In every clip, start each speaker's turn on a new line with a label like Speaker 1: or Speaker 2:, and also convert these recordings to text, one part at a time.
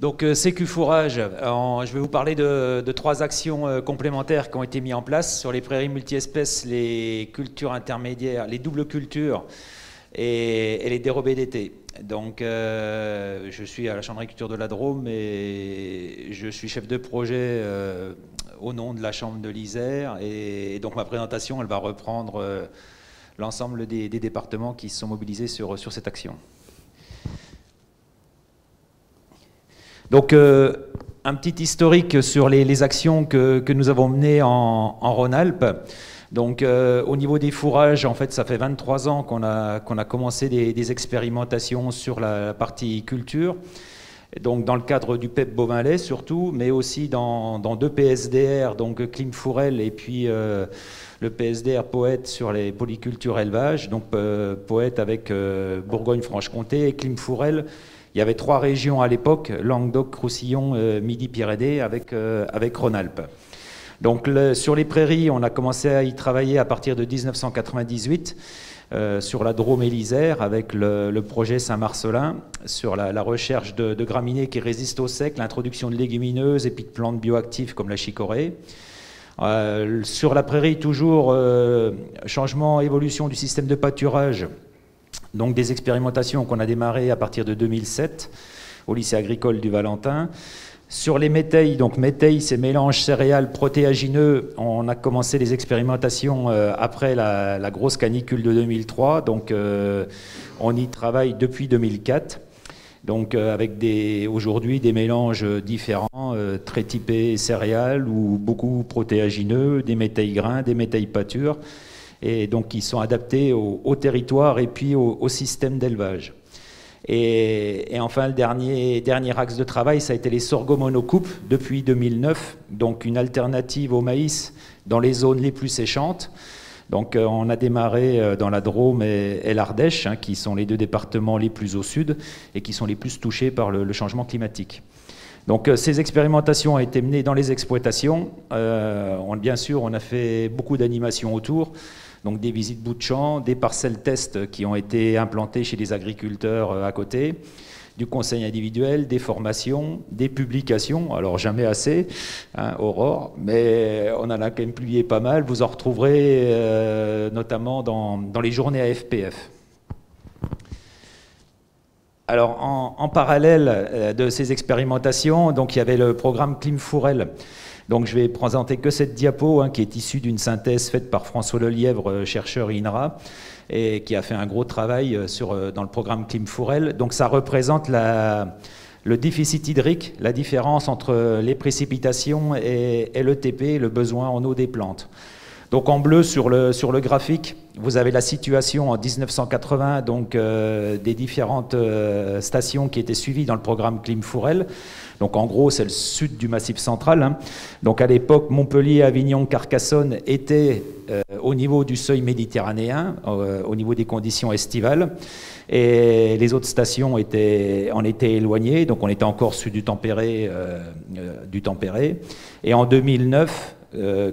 Speaker 1: Donc Sécu Fourrage, je vais vous parler de trois actions complémentaires qui ont été mises en place sur les prairies multi-espèces, les cultures intermédiaires, les doubles cultures et les dérobés d'été. Donc je suis à la Chambre d'agriculture de la Drôme et je suis chef de projet au nom de la Chambre de l'Isère, et donc ma présentation elle va reprendre l'ensemble des départements qui se sont mobilisés sur cette action. Donc, un petit historique sur les actions que nous avons menées en Rhône-Alpes. Donc, au niveau des fourrages, en fait, ça fait 23 ans qu'on a commencé des expérimentations sur la partie culture. Donc, dans le cadre du PEP Bovin-lait surtout, mais aussi dans deux PSDR, donc Clim-Fourel et puis le PSDR Poète sur les polycultures élevage. Donc, Poète avec Bourgogne-Franche-Comté et Clim-Fourel. Il y avait trois régions à l'époque, Languedoc, Roussillon, Midi-Pyrénées, avec Rhône-Alpes. Donc sur les prairies, on a commencé à y travailler à partir de 1998, sur la Drôme et l'Isère, avec le projet Saint-Marcelin, sur la recherche de graminées qui résistent au sec, l'introduction de légumineuses et puis de plantes bioactives comme la chicorée. Sur la prairie, toujours, changement, évolution du système de pâturage. Donc des expérimentations qu'on a démarrées à partir de 2007 au lycée agricole du Valentin. Sur les métailles, donc métailles, c'est mélange céréales protéagineux. On a commencé les expérimentations après la grosse canicule de 2003. Donc on y travaille depuis 2004. Donc avec aujourd'hui des mélanges différents, très typés céréales ou beaucoup protéagineux, des métailles grains, des métailles pâtures. Et donc qui sont adaptés au territoire et puis au système d'élevage. Et enfin, le dernier axe de travail, ça a été les sorgho monocoupes depuis 2009, donc une alternative au maïs dans les zones les plus séchantes. Donc on a démarré dans la Drôme et l'Ardèche, qui sont les deux départements les plus au sud et qui sont les plus touchés par le changement climatique. Donc ces expérimentations ont été menées dans les exploitations. Bien sûr, on a fait beaucoup d'animations autour. Donc des visites bout de champ, des parcelles tests qui ont été implantées chez les agriculteurs à côté, du conseil individuel, des formations, des publications, alors jamais assez, Aurore, mais on en a quand même publié pas mal, vous en retrouverez notamment dans les journées AFPF. Alors en parallèle de ces expérimentations, donc il y avait le programme Clim-Fourel. Donc je vais présenter que cette diapo qui est issue d'une synthèse faite par François Lelièvre, chercheur INRA, et qui a fait un gros travail dans le programme Clim-Fourel. Donc ça représente le déficit hydrique, la différence entre les précipitations et le TP, le besoin en eau des plantes. Donc en bleu sur le graphique, vous avez la situation en 1980, donc des différentes stations qui étaient suivies dans le programme Clim-Fourel. Donc en gros, c'est le sud du Massif central. Donc à l'époque, Montpellier, Avignon, Carcassonne étaient au niveau du seuil méditerranéen, au niveau des conditions estivales. Et les autres stations en étaient éloignées, donc on était encore sud du tempéré. Et en 2009,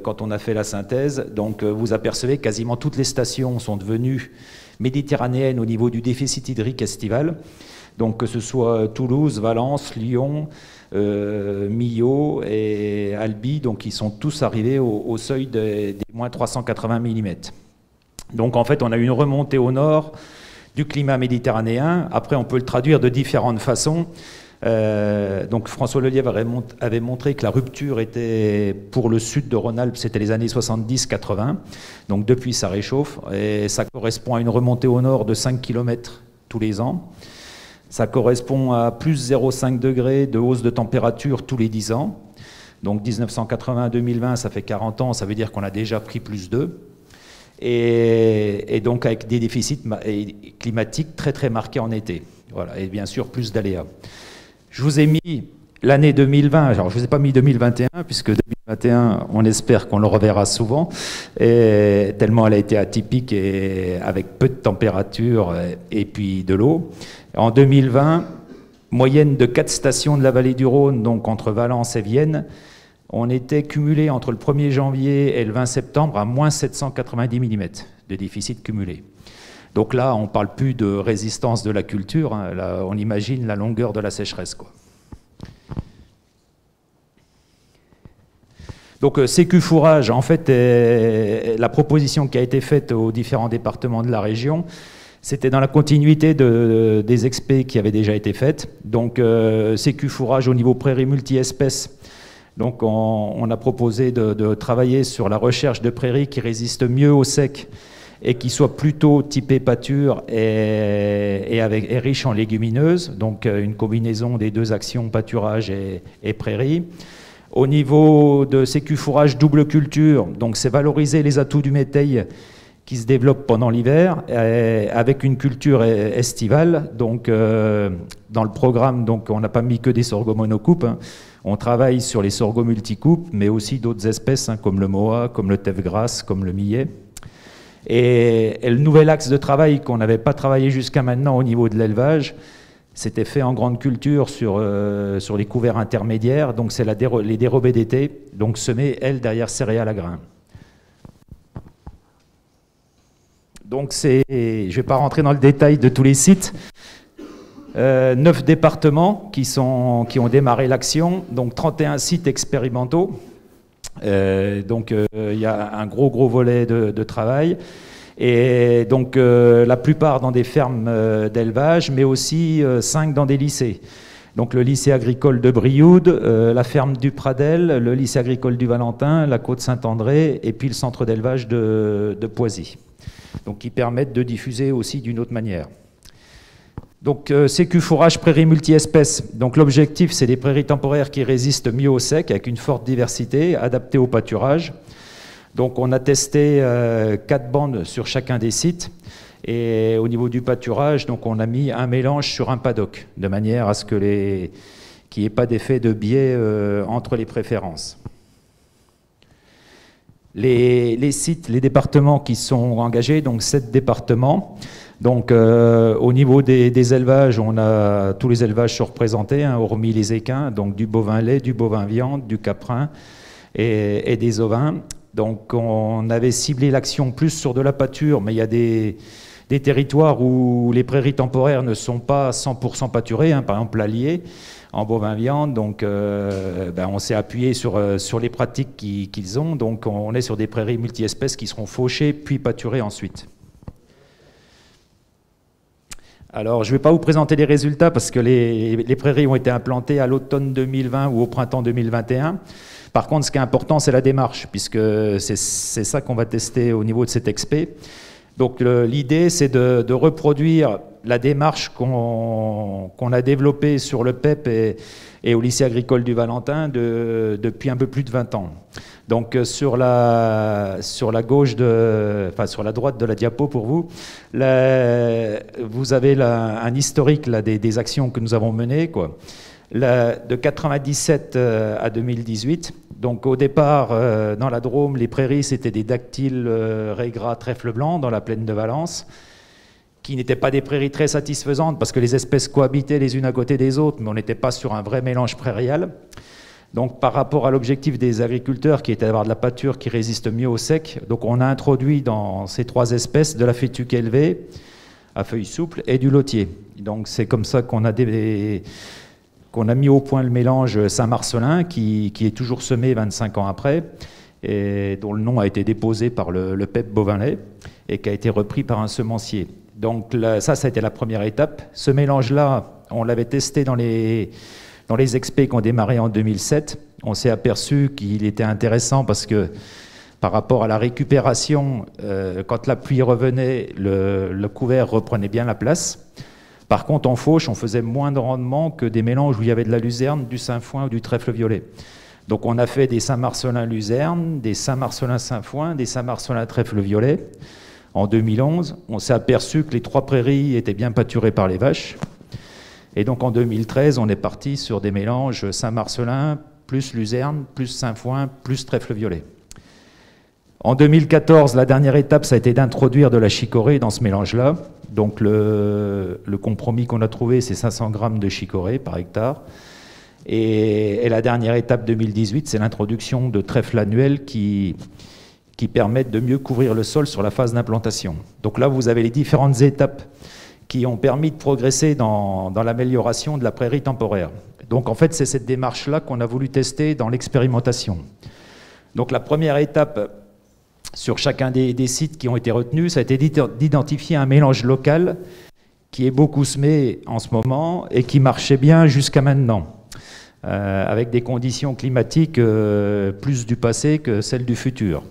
Speaker 1: quand on a fait la synthèse, donc vous apercevez que quasiment toutes les stations sont devenues méditerranéennes au niveau du déficit hydrique estival. Donc que ce soit Toulouse, Valence, Lyon, Millau et Albi, donc ils sont tous arrivés au seuil des moins 380 mm. Donc en fait on a eu une remontée au nord du climat méditerranéen. Après on peut le traduire de différentes façons. Donc François Lelièvre avait montré que la rupture était pour le sud de Rhône-Alpes, c'était les années 70-80. Donc depuis ça réchauffe et ça correspond à une remontée au nord de 5 km tous les ans. Ça correspond à plus 0,5 degrés de hausse de température tous les 10 ans. Donc 1980 à 2020, ça fait 40 ans, ça veut dire qu'on a déjà pris plus 2. Et donc avec des déficits climatiques très très marqués en été. Voilà, et bien sûr plus d'aléas. Je vous ai mis l'année 2020, alors je ne vous ai pas mis 2021, puisque 2021, on espère qu'on le reverra souvent, et tellement elle a été atypique et avec peu de température et puis de l'eau. En 2020, moyenne de 4 stations de la vallée du Rhône, donc entre Valence et Vienne, on était cumulé entre le 1er janvier et le 20 septembre à moins 790 mm de déficit cumulé. Donc là, on ne parle plus de résistance de la culture, là, on imagine la longueur de la sécheresse, quoi. Donc Sécu Fourrage, en fait, la proposition qui a été faite aux différents départements de la région, c'était dans la continuité des expés qui avaient déjà été faites. Donc Sécu Fourrage au niveau prairies multi-espèces. Donc on a proposé de travailler sur la recherche de prairies qui résistent mieux au sec et qui soient plutôt typées pâture et riches en légumineuses. Donc une combinaison des deux actions, pâturage et prairie. Au niveau de Sécu Fourrage double culture, donc c'est valoriser les atouts du métail qui se développent pendant l'hiver avec une culture estivale. Donc dans le programme, donc, on n'a pas mis que des sorgho monocoupes, hein. On travaille sur les sorgho multicoupes, mais aussi d'autres espèces, hein, comme le moa, comme le teff grasse, comme le millet. Et le nouvel axe de travail qu'on n'avait pas travaillé jusqu'à maintenant au niveau de l'élevage, c'était fait en grande culture sur les couverts intermédiaires, donc c'est les dérobés d'été, donc semées, elles, derrière céréales à grains. Donc je ne vais pas rentrer dans le détail de tous les sites. 9 départements qui ont démarré l'action, donc 31 sites expérimentaux. Donc il y a un gros volet de travail. Et donc la plupart dans des fermes d'élevage, mais aussi 5 dans des lycées. Donc le lycée agricole de Brioude, la ferme du Pradel, le lycée agricole du Valentin, la côte Saint-André, et puis le centre d'élevage de Poisy. Donc qui permettent de diffuser aussi d'une autre manière. Donc Sécu Fourrage prairies multi-espèces. Donc l'objectif, c'est des prairies temporaires qui résistent mieux au sec, avec une forte diversité, adaptées au pâturage. Donc on a testé 4 bandes sur chacun des sites. Et au niveau du pâturage, donc on a mis un mélange sur un paddock, de manière à ce qu'il n'y ait pas d'effet de biais entre les préférences. Les sites, les départements qui sont engagés, donc 7 départements. Donc au niveau des élevages, on a tous les élevages sont représentés, hein, hormis les équins, donc du bovin lait, du bovin viande, du caprin et des ovins. Donc on avait ciblé l'action plus sur de la pâture, mais il y a des territoires où les prairies temporaires ne sont pas 100% pâturées, hein, par exemple l'Allier en bovin viande, donc on s'est appuyé sur les pratiques qu'ils ont, donc on est sur des prairies multi-espèces qui seront fauchées puis pâturées ensuite. Alors je ne vais pas vous présenter les résultats parce que les prairies ont été implantées à l'automne 2020 ou au printemps 2021. Par contre, ce qui est important, c'est la démarche, puisque c'est ça qu'on va tester au niveau de cet expé. Donc l'idée, c'est de reproduire la démarche qu'on a développée sur le PEP et au lycée agricole du Valentin depuis un peu plus de 20 ans. Donc sur la gauche, sur la droite de la diapo pour vous, vous avez un historique là, des actions que nous avons menées, quoi. De 97 à 2018. Donc au départ, dans la Drôme, les prairies, c'était des dactyles, raies gras, trèfle blanc dans la plaine de Valence, qui n'étaient pas des prairies très satisfaisantes parce que les espèces cohabitaient les unes à côté des autres, mais on n'était pas sur un vrai mélange prairial. Donc par rapport à l'objectif des agriculteurs qui était d'avoir de la pâture qui résiste mieux au sec, donc on a introduit dans ces 3 espèces de la fétuque élevée à feuilles souples et du lotier. Donc c'est comme ça qu'on a mis au point le mélange Saint-Marcelin qui est toujours semé 25 ans après et dont le nom a été déposé par le PEP bovin-lait et qui a été repris par un semencier. Donc ça a été la première étape. Ce mélange-là, on l'avait testé dans les expés qui ont démarré en 2007. On s'est aperçu qu'il était intéressant parce que par rapport à la récupération, quand la pluie revenait, le couvert reprenait bien la place. Par contre, en fauche, on faisait moins de rendement que des mélanges où il y avait de la luzerne, du sainfoin ou du trèfle violet. Donc on a fait des Saint-Marcelin luzerne, des Saint-Marcelin sainfoin, des Saint-Marcelin trèfle violet. En 2011, on s'est aperçu que les 3 prairies étaient bien pâturées par les vaches. Et donc en 2013, on est parti sur des mélanges Saint-Marcelin, plus luzerne, plus sainfoin, plus trèfle violet. En 2014, la dernière étape, ça a été d'introduire de la chicorée dans ce mélange-là. Donc le compromis qu'on a trouvé, c'est 500 grammes de chicorée par hectare. Et la dernière étape 2018, c'est l'introduction de trèfle annuel qui permettent de mieux couvrir le sol sur la phase d'implantation. Donc là, vous avez les différentes étapes qui ont permis de progresser dans l'amélioration de la prairie temporaire. Donc en fait, c'est cette démarche-là qu'on a voulu tester dans l'expérimentation. Donc la première étape sur chacun des sites qui ont été retenus, ça a été d'identifier un mélange local qui est beaucoup semé en ce moment et qui marchait bien jusqu'à maintenant, avec des conditions climatiques plus du passé que celles du futur.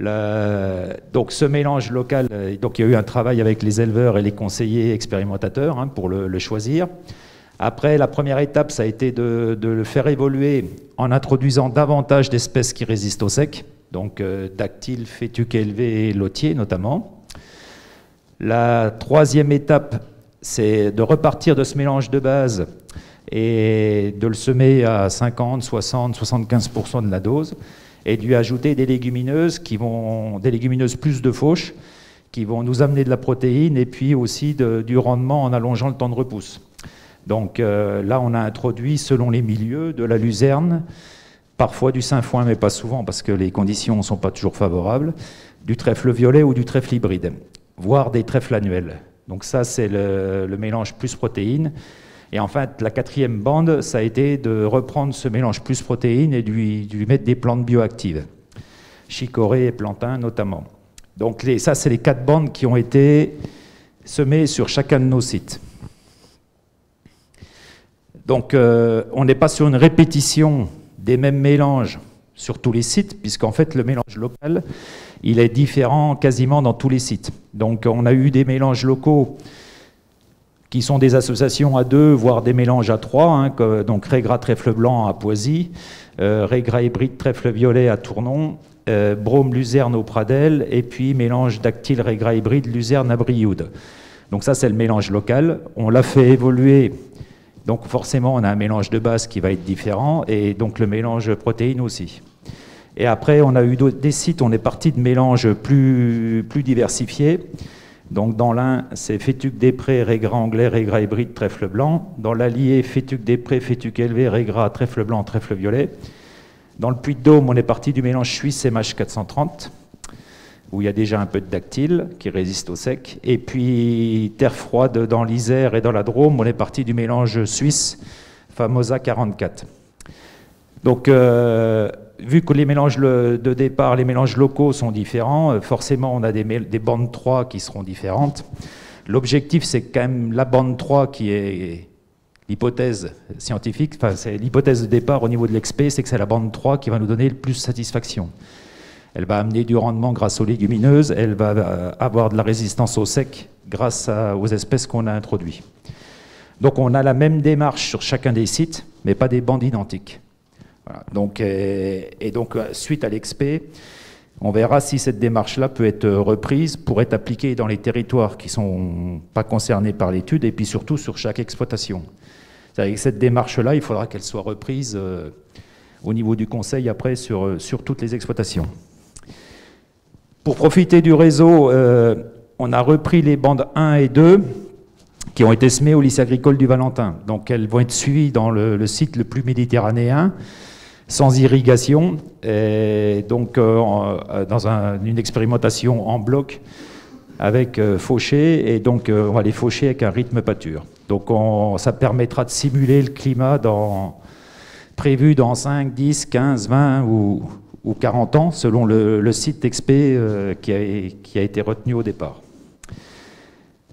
Speaker 1: Donc ce mélange local, donc il y a eu un travail avec les éleveurs et les conseillers expérimentateurs pour le choisir. Après, la première étape, ça a été de le faire évoluer en introduisant davantage d'espèces qui résistent au sec, donc dactyles, fétuques élevés et lotiers notamment. La troisième étape, c'est de repartir de ce mélange de base et de le semer à 50, 60, 75% de la dose et de lui ajouter des légumineuses des légumineuses plus de fauche qui vont nous amener de la protéine et puis aussi du rendement en allongeant le temps de repousse. Donc là, on a introduit, selon les milieux, de la luzerne, parfois du sainfoin, mais pas souvent parce que les conditions ne sont pas toujours favorables, du trèfle violet ou du trèfle hybride, voire des trèfles annuels. Donc ça, c'est le mélange plus protéines. Et en fait, la quatrième bande, ça a été de reprendre ce mélange plus protéines et de lui mettre des plantes bioactives, chicorée et plantain notamment. Donc ça, c'est les 4 bandes qui ont été semées sur chacun de nos sites. Donc on n'est pas sur une répétition des mêmes mélanges sur tous les sites, puisqu'en fait le mélange local, il est différent quasiment dans tous les sites. Donc on a eu des mélanges locaux qui sont des associations à 2, voire des mélanges à 3, donc Régras trèfle blanc à Poisy, Régras hybride trèfle violet à Tournon, Brome luzerne au Pradel, et puis mélange dactyle Régras hybride luzerne à Brioude. Donc ça, c'est le mélange local. On l'a fait évoluer, donc forcément, on a un mélange de base qui va être différent, et donc le mélange protéines aussi. Et après, on a eu des sites, on est parti de mélanges plus diversifiés. Donc dans l'Ain, c'est fétuque des prés, Régras anglais, Régras hybride, trèfle blanc. Dans l'Allier, fétuque des prés, fétuque élevé, Régras, trèfle blanc, trèfle violet. Dans le Puy-de-Dôme, on est parti du mélange suisse MH430, où il y a déjà un peu de dactyle qui résiste au sec. Et puis terre froide dans l'Isère et dans la Drôme, on est parti du mélange suisse Famosa 44. Donc vu que les mélanges de départ, les mélanges locaux sont différents, forcément on a des bandes 3 qui seront différentes. L'objectif, c'est quand même la bande 3 qui est l'hypothèse scientifique, enfin c'est l'hypothèse de départ au niveau de l'expé, c'est que c'est la bande 3 qui va nous donner le plus satisfaction. Elle va amener du rendement grâce aux légumineuses, elle va avoir de la résistance au sec grâce aux espèces qu'on a introduites. Donc on a la même démarche sur chacun des sites, mais pas des bandes identiques. Voilà. Donc, suite à l'expé, on verra si cette démarche-là peut être reprise pour être appliquée dans les territoires qui ne sont pas concernés par l'étude et puis surtout sur chaque exploitation. C'est-à-dire que cette démarche-là, il faudra qu'elle soit reprise au niveau du conseil après sur toutes les exploitations. Pour profiter du réseau, on a repris les bandes 1 et 2 qui ont été semées au lycée agricole du Valentin. Donc elles vont être suivies dans le site le plus méditerranéen, sans irrigation, et donc dans une expérimentation en bloc avec fauché, et donc on va les faucher avec un rythme pâture. Donc ça permettra de simuler le climat prévu dans 5, 10, 15, 20 ou 40 ans, selon le site expé qui a été retenu au départ.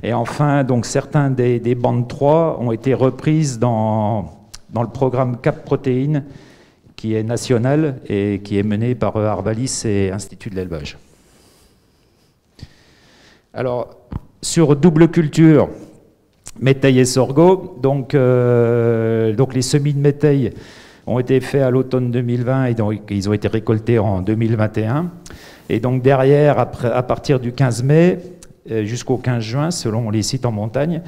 Speaker 1: Et enfin, donc certains des bandes 3 ont été reprises dans le programme Cap Protéines, qui est national et qui est mené par Arvalis et Institut de l'élevage. Alors, sur double culture, métail et sorgho, donc les semis de métail ont été faits à l'automne 2020 et donc ils ont été récoltés en 2021. Et donc derrière, à partir du 15 mai jusqu'au 15 juin, selon les sites en montagne,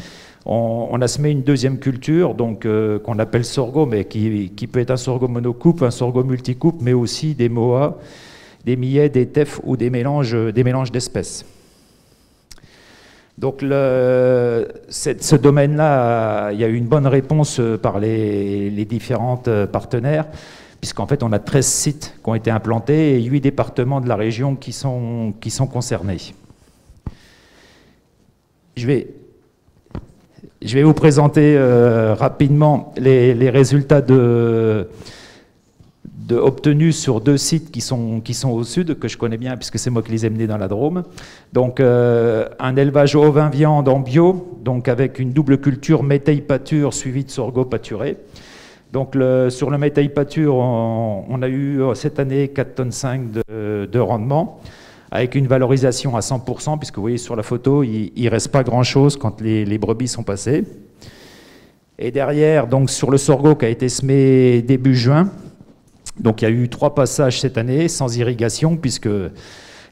Speaker 1: on a semé une deuxième culture, donc qu'on appelle sorgho, mais qui peut être un sorgho monocoupe, un sorgho multicoupe, mais aussi des moas, des millets, des teff ou des mélanges d'espèces. Donc ce domaine-là, il y a eu une bonne réponse par les différentes partenaires, puisqu'en fait on a 13 sites qui ont été implantés et 8 départements de la région qui sont concernés. Je vais vous présenter rapidement les résultats de obtenus sur 2 sites qui sont au sud, que je connais bien puisque c'est moi qui les ai menés dans la Drôme. Donc un élevage ovin-viande en bio, donc avec une double culture métaille-pâture suivie de sorgho pâturé. Donc sur le métaille-pâture, on a eu cette année 4,5 tonnes de rendement, avec une valorisation à 100%, puisque vous voyez sur la photo, il ne reste pas grand-chose quand les brebis sont passées. Et derrière, donc sur le sorgho qui a été semé début juin, donc il y a eu 3 passages cette année sans irrigation, puisque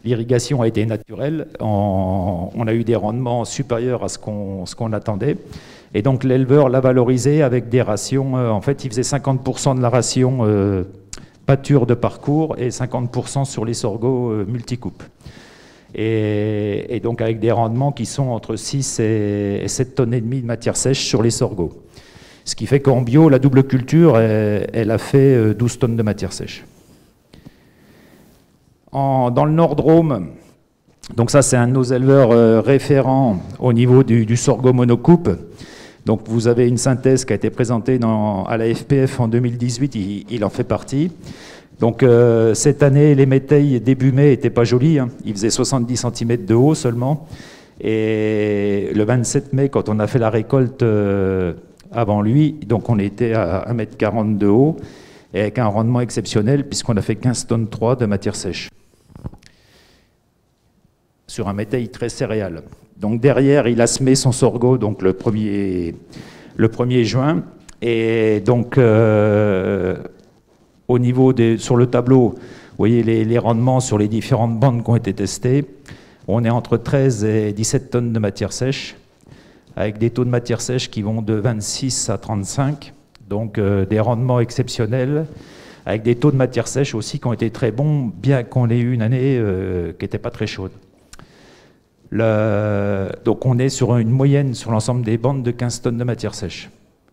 Speaker 1: l'irrigation a été naturelle. On a eu des rendements supérieurs à ce qu'on attendait. Et donc l'éleveur l'a valorisé avec des rations. En fait, il faisait 50% de la ration pâture de parcours et 50% sur les sorghos multicoupes. Et donc avec des rendements qui sont entre 6 et 7 tonnes et demie de matière sèche sur les sorghos. Ce qui fait qu'en bio, la double culture, elle a fait 12 tonnes de matière sèche. Dans le Nord-Drôme, donc ça c'est un de nos éleveurs référents au niveau du sorgho monocoupe. Donc vous avez une synthèse qui a été présentée à la FPF en 2018, il en fait partie. Donc cette année, les métailles début mai n'étaient pas jolies, hein. Ils faisaient 70 cm de haut seulement. Et le 27 mai, quand on a fait la récolte avant lui, donc on était à 1,40 m de haut, et avec un rendement exceptionnel, puisqu'on a fait 15 tonnes 3 de matière sèche. Sur un métail très céréal. Donc derrière, il a semé son sorgho donc le 1er juin. Et donc, au niveau sur le tableau, vous voyez les rendements sur les différentes bandes qui ont été testées. On est entre 13 et 17 tonnes de matière sèche, avec des taux de matière sèche qui vont de 26 à 35. Donc des rendements exceptionnels, avec des taux de matière sèche aussi qui ont été très bons, bien qu'on ait eu une année qui n'était pas très chaude. Donc on est sur une moyenne sur l'ensemble des bandes de 15 tonnes de matière sèche.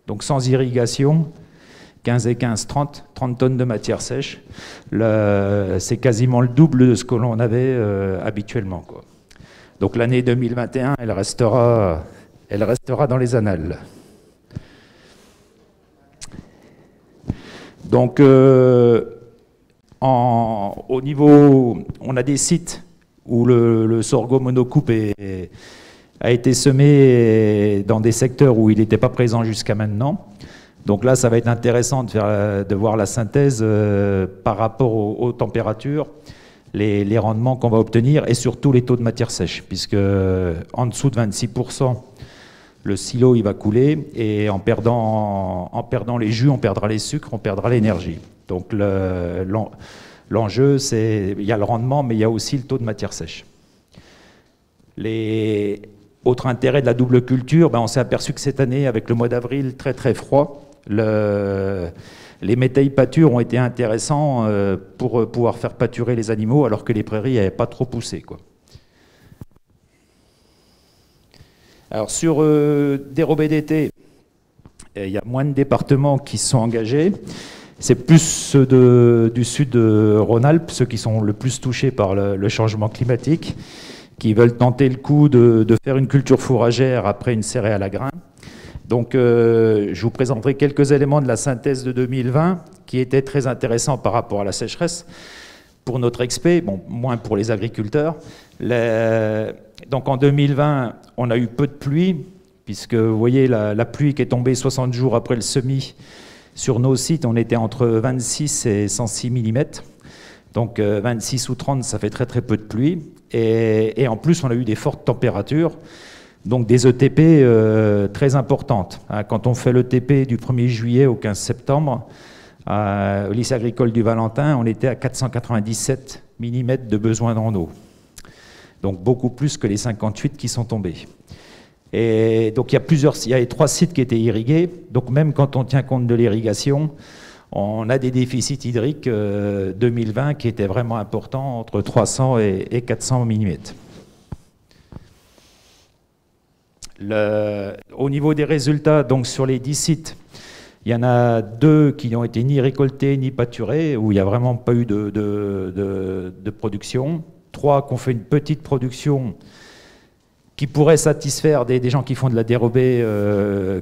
Speaker 1: Donc sans irrigation, 15 et 15, 30 tonnes de matière sèche. C'est quasiment le double de ce que l'on avait habituellement, quoi. Donc l'année 2021, elle restera dans les annales. Donc au niveau, on a des sites où le sorgho monocoupe a été semé dans des secteurs où il n'était pas présent jusqu'à maintenant. Donc là, ça va être intéressant de voir la synthèse par rapport aux températures, les rendements qu'on va obtenir et surtout les taux de matière sèche, puisque en dessous de 26%, le silo il va couler et en perdant les jus, on perdra les sucres, on perdra l'énergie. Donc l'enjeu, c'est il y a le rendement, mais il y a aussi le taux de matière sèche. Autre intérêt de la double culture, on s'est aperçu que cette année, avec le mois d'avril très très froid, les métailles pâtures ont été intéressants pour pouvoir faire pâturer les animaux, alors que les prairies n'avaient pas trop poussé, quoi. Alors sur dérobé d'été, il y a moins de départements qui se sont engagés. C'est plus ceux du sud de Rhône-Alpes, ceux qui sont le plus touchés par le changement climatique, qui veulent tenter le coup de faire une culture fourragère après une céréale à grains. Donc je vous présenterai quelques éléments de la synthèse de 2020 qui étaient très intéressants par rapport à la sécheresse. Pour notre expé, bon, moins pour les agriculteurs. Donc en 2020, on a eu peu de pluie, puisque vous voyez la pluie qui est tombée 60 jours après le semis. Sur nos sites, on était entre 26 et 106 mm. Donc 26 ou 30, ça fait très très peu de pluie. Et en plus, on a eu des fortes températures, donc des ETP très importantes. Quand on fait l'ETP du 1er juillet au 15 septembre, au lycée agricole du Valentin, on était à 497 mm de besoin en eau. Donc beaucoup plus que les 58 qui sont tombés. Et donc il y a 3 sites qui étaient irrigués. Donc même quand on tient compte de l'irrigation, on a des déficits hydriques 2020 qui étaient vraiment importants, entre 300 et 400 mm. Au niveau des résultats, donc sur les 10 sites, il y en a 2 qui n'ont été ni récoltés ni pâturés, où il n'y a vraiment pas eu de production. 3 qui ont fait une petite production qui pourrait satisfaire des gens qui font de la dérobée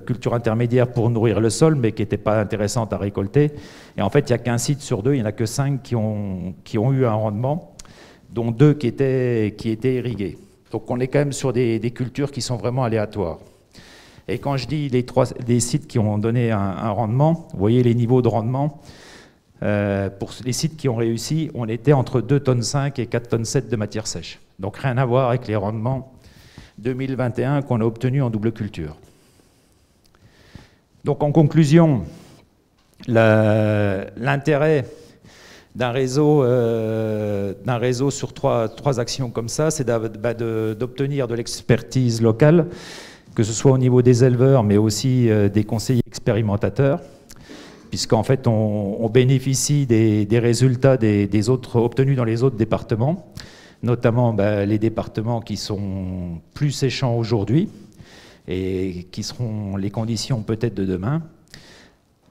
Speaker 1: culture intermédiaire pour nourrir le sol, mais qui n'était pas intéressante à récolter. Et en fait, il n'y a qu'un site sur 2, il n'y en a que 5 qui ont eu un rendement, dont 2 qui étaient irrigués. Donc on est quand même sur des cultures qui sont vraiment aléatoires. Et quand je dis les sites qui ont donné un rendement, vous voyez les niveaux de rendement. Pour les sites qui ont réussi, on était entre 2,5 tonnes et 4,7 tonnes de matière sèche. Donc rien à voir avec les rendements 2021 qu'on a obtenus en double culture. Donc en conclusion, l'intérêt d'un réseau sur trois actions comme ça, c'est d'obtenir de l'expertise locale, que ce soit au niveau des éleveurs, mais aussi des conseillers expérimentateurs, puisqu'en fait on bénéficie des résultats des autres obtenus dans les autres départements, notamment les départements qui sont plus séchants aujourd'hui et qui seront les conditions peut-être de demain.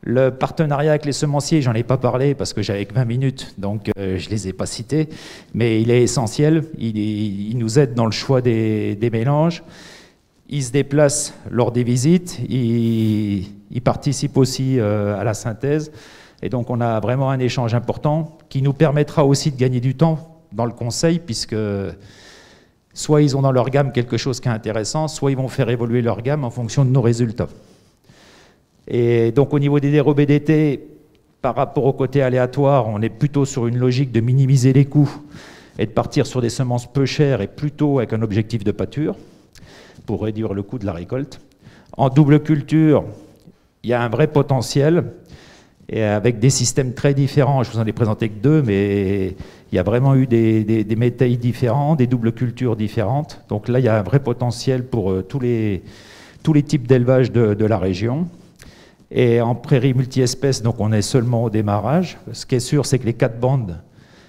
Speaker 1: Le partenariat avec les semenciers, j'en ai pas parlé parce que j'avais que 20 minutes, donc je les ai pas cités, mais il est essentiel, il nous aide dans le choix des mélanges, il se déplace lors des visites, il participe aussi à la synthèse, et donc on a vraiment un échange important qui nous permettra aussi de gagner du temps dans le conseil, puisque soit ils ont dans leur gamme quelque chose qui est intéressant, soit ils vont faire évoluer leur gamme en fonction de nos résultats. Et donc au niveau des dérobés d'été, par rapport au côté aléatoire, on est plutôt sur une logique de minimiser les coûts et de partir sur des semences peu chères et plutôt avec un objectif de pâture pour réduire le coût de la récolte. En double culture, il y a un vrai potentiel, et avec des systèmes très différents. Je vous en ai présenté que 2, mais il y a vraiment eu des méthodes différents, des doubles cultures différentes. Donc là, il y a un vrai potentiel pour tous les types d'élevage de la région. Et en prairie multi-espèces, donc on est seulement au démarrage. Ce qui est sûr, c'est que les 4 bandes,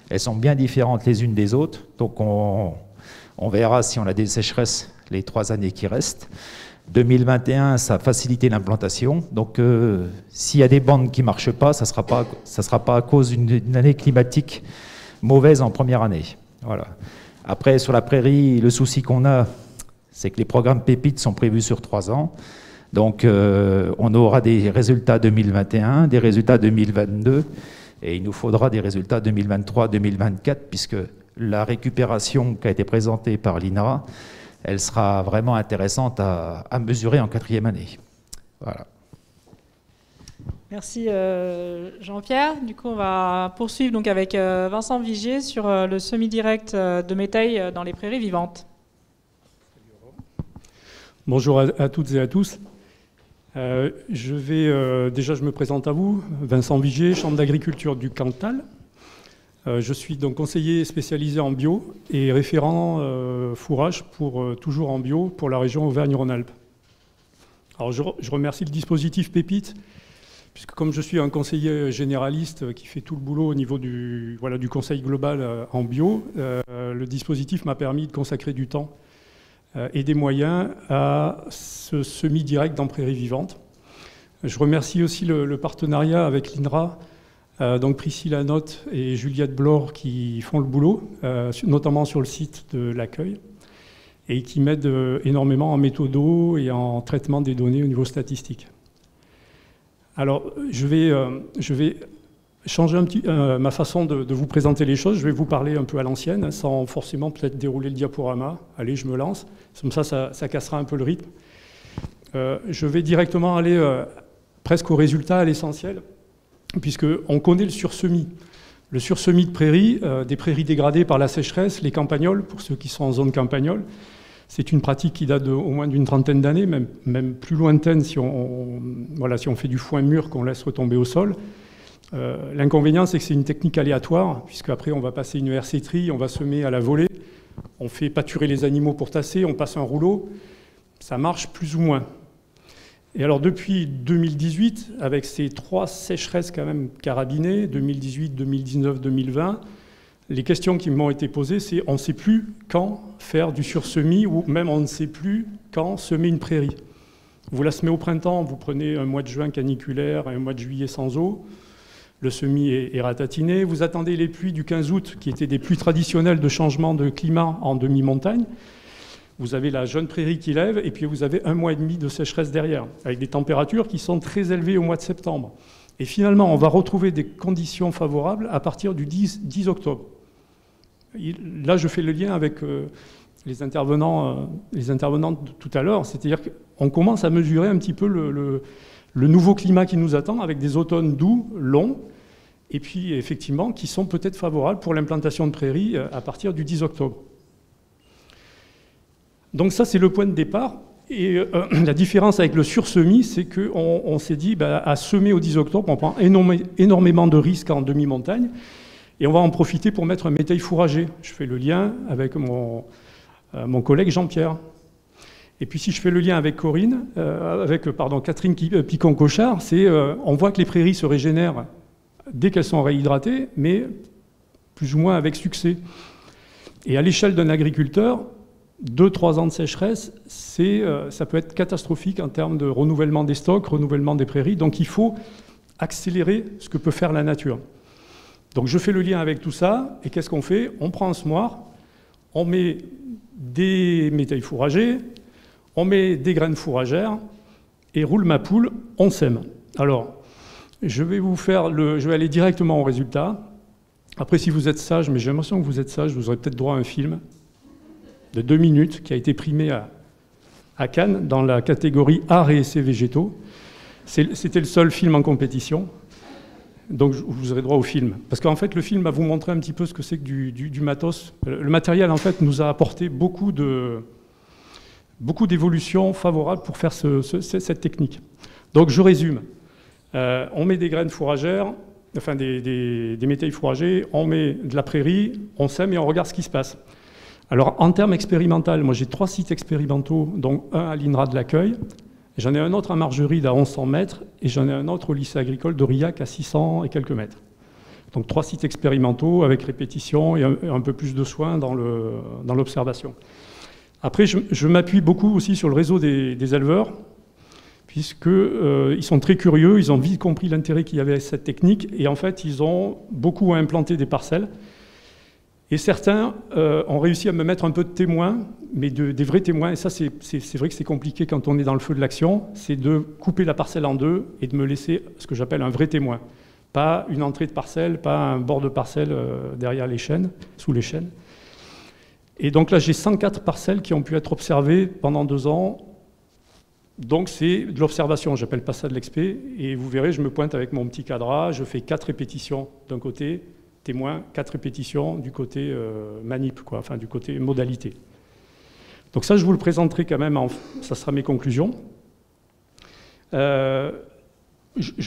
Speaker 1: elles sont bien différentes les unes des autres. Donc on verra si on a des sécheresses les 3 années qui restent. 2021, ça a facilité l'implantation. Donc, s'il y a des bandes qui ne marchent pas, ça ne sera pas à cause d'une année climatique mauvaise en première année. Voilà. Après, sur la prairie, le souci qu'on a, c'est que les programmes pépites sont prévus sur 3 ans. Donc, on aura des résultats 2021, des résultats 2022, et il nous faudra des résultats 2023-2024, puisque la récupération qui a été présentée par l'INRA, elle sera vraiment intéressante à mesurer en 4e année. Voilà.
Speaker 2: Merci Jean-Pierre. Du coup, on va poursuivre donc avec Vincent Vigier sur le semi-direct de métail dans les prairies vivantes.
Speaker 3: Bonjour à toutes et à tous. Je me présente à vous, Vincent Vigier, Chambre d'agriculture du Cantal. Je suis donc conseiller spécialisé en bio et référent fourrage toujours en bio pour la région Auvergne-Rhône-Alpes. Alors je remercie le dispositif Pépite, puisque comme je suis un conseiller généraliste qui fait tout le boulot au niveau du conseil global en bio, le dispositif m'a permis de consacrer du temps et des moyens à ce semi-direct dans Prairies Vivantes. Je remercie aussi le partenariat avec l'INRA, donc Priscilla Notte et Juliette Blore qui font le boulot, notamment sur le site de l'accueil, et qui m'aident énormément en méthodo et en traitement des données au niveau statistique. Alors, je vais changer un petit, ma façon de vous présenter les choses. Je vais vous parler un peu à l'ancienne, sans forcément peut-être dérouler le diaporama. Allez, je me lance. Comme ça cassera un peu le rythme. Je vais directement aller presque au résultat, à l'essentiel, puisqu'on connaît le sursemis. Le sursemis de prairies, des prairies dégradées par la sécheresse, les campagnols, pour ceux qui sont en zone campagnole, c'est une pratique qui date au moins d'une trentaine d'années, même plus lointaine si on fait du foin mûr qu'on laisse retomber au sol. L'inconvénient, c'est que c'est une technique aléatoire, puisqu'après on va passer une RC-tri, on va semer à la volée, on fait pâturer les animaux pour tasser, on passe un rouleau, ça marche plus ou moins. Et alors depuis 2018, avec ces 3 sécheresses quand même carabinées, 2018, 2019, 2020, les questions qui m'ont été posées, c'est on ne sait plus quand faire du sursemis, ou même on ne sait plus quand semer une prairie. Vous la semez au printemps, vous prenez un mois de juin caniculaire et un mois de juillet sans eau, le semis est ratatiné, vous attendez les pluies du 15 août, qui étaient des pluies traditionnelles de changement de climat en demi-montagne. vous avez la jeune prairie qui lève, et puis vous avez 1 mois et demi de sécheresse derrière, avec des températures qui sont très élevées au mois de septembre. Et finalement, on va retrouver des conditions favorables à partir du 10 octobre. Là, je fais le lien avec les intervenants de tout à l'heure, c'est-à-dire qu'on commence à mesurer un petit peu le nouveau climat qui nous attend, avec des automnes doux, longs, et puis effectivement qui sont peut-être favorables pour l'implantation de prairies à partir du 10 octobre. Donc ça, c'est le point de départ. Et la différence avec le sursemis, c'est qu'on s'est dit, à semer au 10 octobre, on prend énormément de risques en demi-montagne, et on va en profiter pour mettre un métail fourragé. Je fais le lien avec mon collègue Jean-Pierre. Et puis si je fais le lien avec Catherine Picon-Cochard, on voit que les prairies se régénèrent dès qu'elles sont réhydratées, mais plus ou moins avec succès. Et à l'échelle d'un agriculteur, 2-3 ans de sécheresse, ça peut être catastrophique en termes de renouvellement des stocks, renouvellement des prairies. Donc il faut accélérer ce que peut faire la nature. Donc je fais le lien avec tout ça, et qu'est-ce qu'on fait? On prend un semoir, on met des métails fourragés, on met des graines fourragères, et roule ma poule, on sème. Alors, je vais aller directement au résultat. Après, si vous êtes sage, mais j'ai l'impression que vous êtes sage, vous aurez peut-être droit à un film de 2 minutes qui a été primé à Cannes dans la catégorie Arts et essais végétaux. C'était le seul film en compétition, donc vous aurez droit au film. Parce qu'en fait, le film va vous montrer un petit peu ce que c'est que du matos. Le matériel, en fait, nous a apporté beaucoup d'évolutions favorables pour faire cette technique. Donc je résume. On met des graines fourragères, enfin des métails fourragés, on met de la prairie, on sème et on regarde ce qui se passe. Alors en termes expérimentaux, moi j'ai 3 sites expérimentaux, dont un à l'INRA de l'Accueil, j'en ai un autre à Margeride à 1100 mètres, et j'en ai un autre au lycée agricole d'Aurillac à 600 et quelques mètres. Donc 3 sites expérimentaux avec répétition et un peu plus de soins dans l'observation. Après, je m'appuie beaucoup aussi sur le réseau des éleveurs, puisqu'ils sont très curieux, ils ont vite compris l'intérêt qu'il y avait à cette technique, et en fait, ils ont beaucoup implanté des parcelles. Et certains ont réussi à me mettre un peu de témoins, mais des vrais témoins, et ça, c'est vrai que c'est compliqué quand on est dans le feu de l'action, c'est de couper la parcelle en 2 et de me laisser ce que j'appelle un vrai témoin. Pas une entrée de parcelle, pas un bord de parcelle derrière les chênes, sous les chênes. Et donc là, j'ai 104 parcelles qui ont pu être observées pendant 2 ans. Donc c'est de l'observation, j'appelle pas ça de l'expé, et vous verrez, je me pointe avec mon petit cadre, je fais 4 répétitions d'un côté, témoin, 4 répétitions du côté manip, enfin du côté modalité. Donc ça, je vous le présenterai quand même, ça sera mes conclusions. Je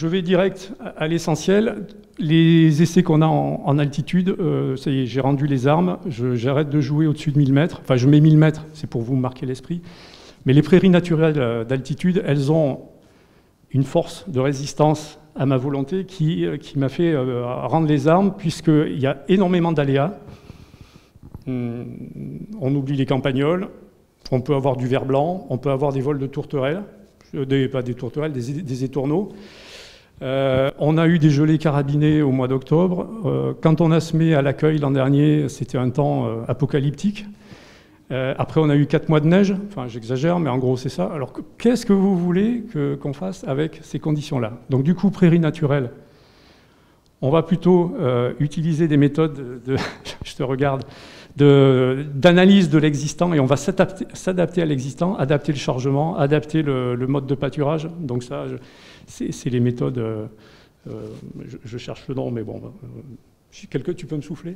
Speaker 3: vais direct à l'essentiel. Les essais qu'on a en altitude, ça y est, j'ai rendu les armes, j'arrête de jouer au-dessus de 1000 mètres, enfin je mets 1000 mètres, c'est pour vous marquer l'esprit. Mais les prairies naturelles d'altitude, elles ont une force de résistance à ma volonté qui m'a fait rendre les armes, puisqu'il y a énormément d'aléas. On oublie les campagnols, on peut avoir du ver blanc, on peut avoir des vols de tourterelles, pas des tourterelles, des étourneaux. On a eu des gelées carabinées au mois d'octobre. Quand on a semé à l'Accueil l'an dernier, c'était un temps apocalyptique. Après, on a eu 4 mois de neige, enfin j'exagère, mais en gros c'est ça. Alors qu'est-ce que vous voulez qu'on fasse avec ces conditions-là? Donc du coup, prairie naturelle, on va plutôt utiliser des méthodes, je te regarde, d'analyse de l'existant, et on va s'adapter à l'existant, adapter le chargement, adapter le mode de pâturage. Donc ça, c'est les méthodes, je cherche le nom, mais bon, quelqu'un, tu peux me souffler?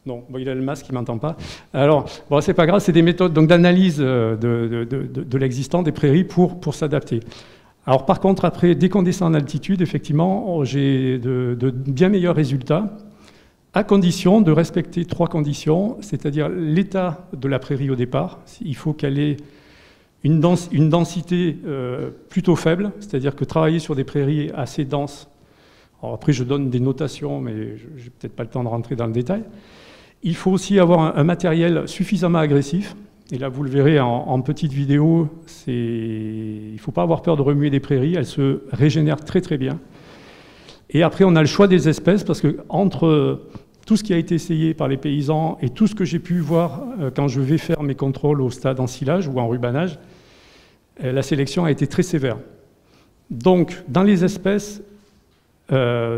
Speaker 3: Non, bon, il a le masque, il ne m'entend pas. Alors, bon, c'est pas grave, c'est des méthodes d'analyse de l'existant des prairies pour s'adapter. Alors par contre, après, dès qu'on descend en altitude, effectivement, j'ai de bien meilleurs résultats, à condition de respecter 3 conditions, c'est-à-dire l'état de la prairie au départ. Il faut qu'elle ait une densité plutôt faible, c'est-à-dire que travailler sur des prairies assez denses. Alors après, je donne des notations, mais je n'ai peut-être pas le temps de rentrer dans le détail. Il faut aussi avoir un matériel suffisamment agressif. Et là, vous le verrez en petite vidéo, il ne faut pas avoir peur de remuer des prairies, elles se régénèrent très très bien. Et après, on a le choix des espèces, parce que entre tout ce qui a été essayé par les paysans et tout ce que j'ai pu voir quand je vais faire mes contrôles au stade en silage ou en rubanage, la sélection a été très sévère. Donc, dans les espèces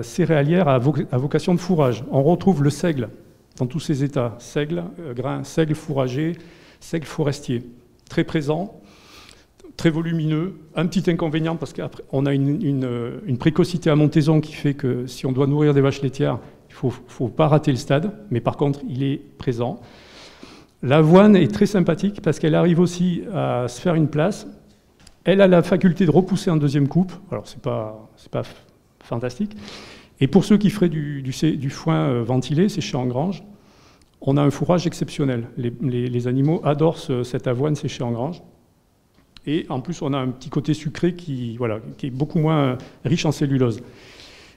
Speaker 3: céréalières à vocation de fourrage, on retrouve le seigle dans tous ses états, seigle, grain, seigle fourragé, seigle forestier, très présent, très volumineux. Un petit inconvénient parce qu'on a une précocité à montaison qui fait que si on doit nourrir des vaches laitières, il ne faut pas rater le stade, mais par contre, il est présent. L'avoine est très sympathique parce qu'elle arrive aussi à se faire une place. Elle a la faculté de repousser en deuxième coupe, alors c'est pas fantastique. Et pour ceux qui feraient du foin ventilé, séché en grange, on a un fourrage exceptionnel. Les animaux adorent cette avoine séchée en grange. Et en plus, on a un petit côté sucré qui est beaucoup moins riche en cellulose.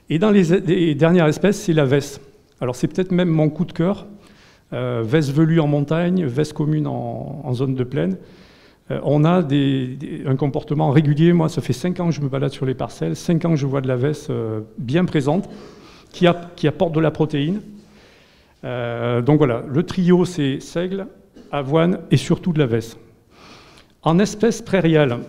Speaker 3: Et dans les dernières espèces, c'est la vesse. Alors c'est peut-être même mon coup de cœur. Vesse velue en montagne, vesse commune en zone de plaine. On a un comportement régulier. Moi, ça fait 5 ans que je me balade sur les parcelles, 5 ans que je vois de la vesse bien présente, qui apporte de la protéine. Donc voilà, le trio, c'est seigle, avoine et surtout de la vesse. En espèces prairiales,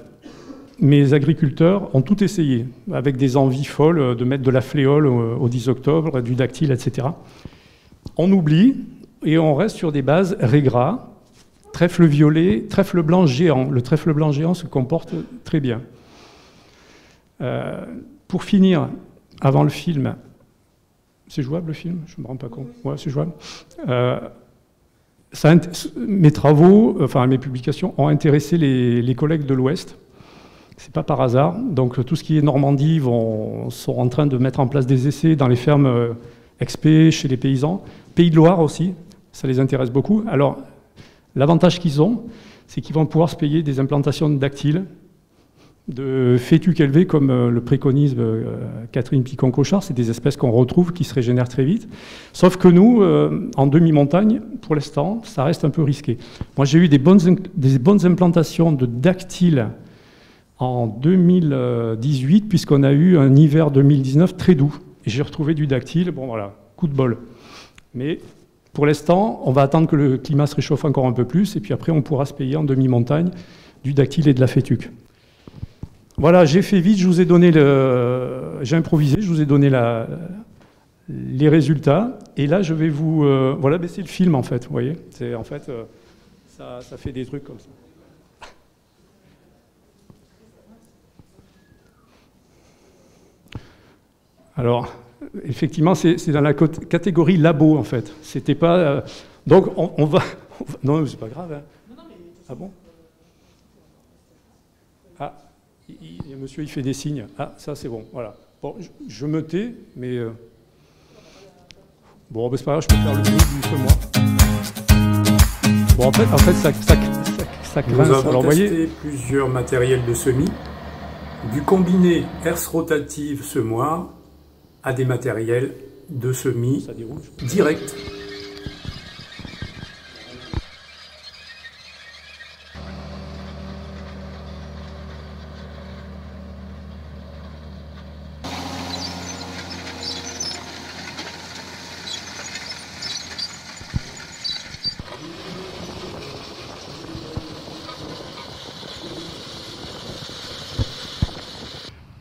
Speaker 3: mes agriculteurs ont tout essayé, avec des envies folles de mettre de la fléole au 10 octobre, du dactyle, etc. On oublie et on reste sur des bases régras, trèfle violet, trèfle blanc géant. Le trèfle blanc géant se comporte très bien. Pour finir, avant le film, c'est jouable le film? Je ne me rends pas compte. Ouais, c'est jouable. Mes travaux, enfin mes publications, ont intéressé les collègues de l'Ouest. C'est pas par hasard. Donc tout ce qui est Normandie sont en train de mettre en place des essais dans les fermes expé, chez les paysans. Pays de Loire aussi, ça les intéresse beaucoup. Alors l'avantage qu'ils ont, c'est qu'ils vont pouvoir se payer des implantations de dactyles, de fétuques élevés comme le préconise Catherine Picon-Cochard. C'est des espèces qu'on retrouve qui se régénèrent très vite. Sauf que nous, en demi-montagne, pour l'instant, ça reste un peu risqué. Moi, j'ai eu des bonnes implantations de dactyles en 2018, puisqu'on a eu un hiver 2019 très doux. Et j'ai retrouvé du dactyle, bon voilà, coup de bol. Mais pour l'instant, on va attendre que le climat se réchauffe encore un peu plus, et puis après, on pourra se payer en demi-montagne du dactyle et de la fétuque. Voilà, j'ai fait vite, je vous ai donné j'ai improvisé, je vous ai donné les résultats, et là, je vais vous... voilà, c'est le film, en fait, vous voyez. En fait, ça fait des trucs comme ça. Alors, effectivement, c'est dans la catégorie labo, en fait. C'était pas... donc, on va... Non, c'est pas grave, hein. Ah bon? Ah, monsieur, il fait des signes. Ah, ça, c'est bon, voilà. Bon, je me tais, mais... Bon, c'est pas grave, je peux faire le bruit du semoir. Bon, en fait, ça grince.
Speaker 4: Nous avons
Speaker 3: alors,
Speaker 4: testé plusieurs matériels de semis, du combiné herse rotative semoir à des matériels de semis direct.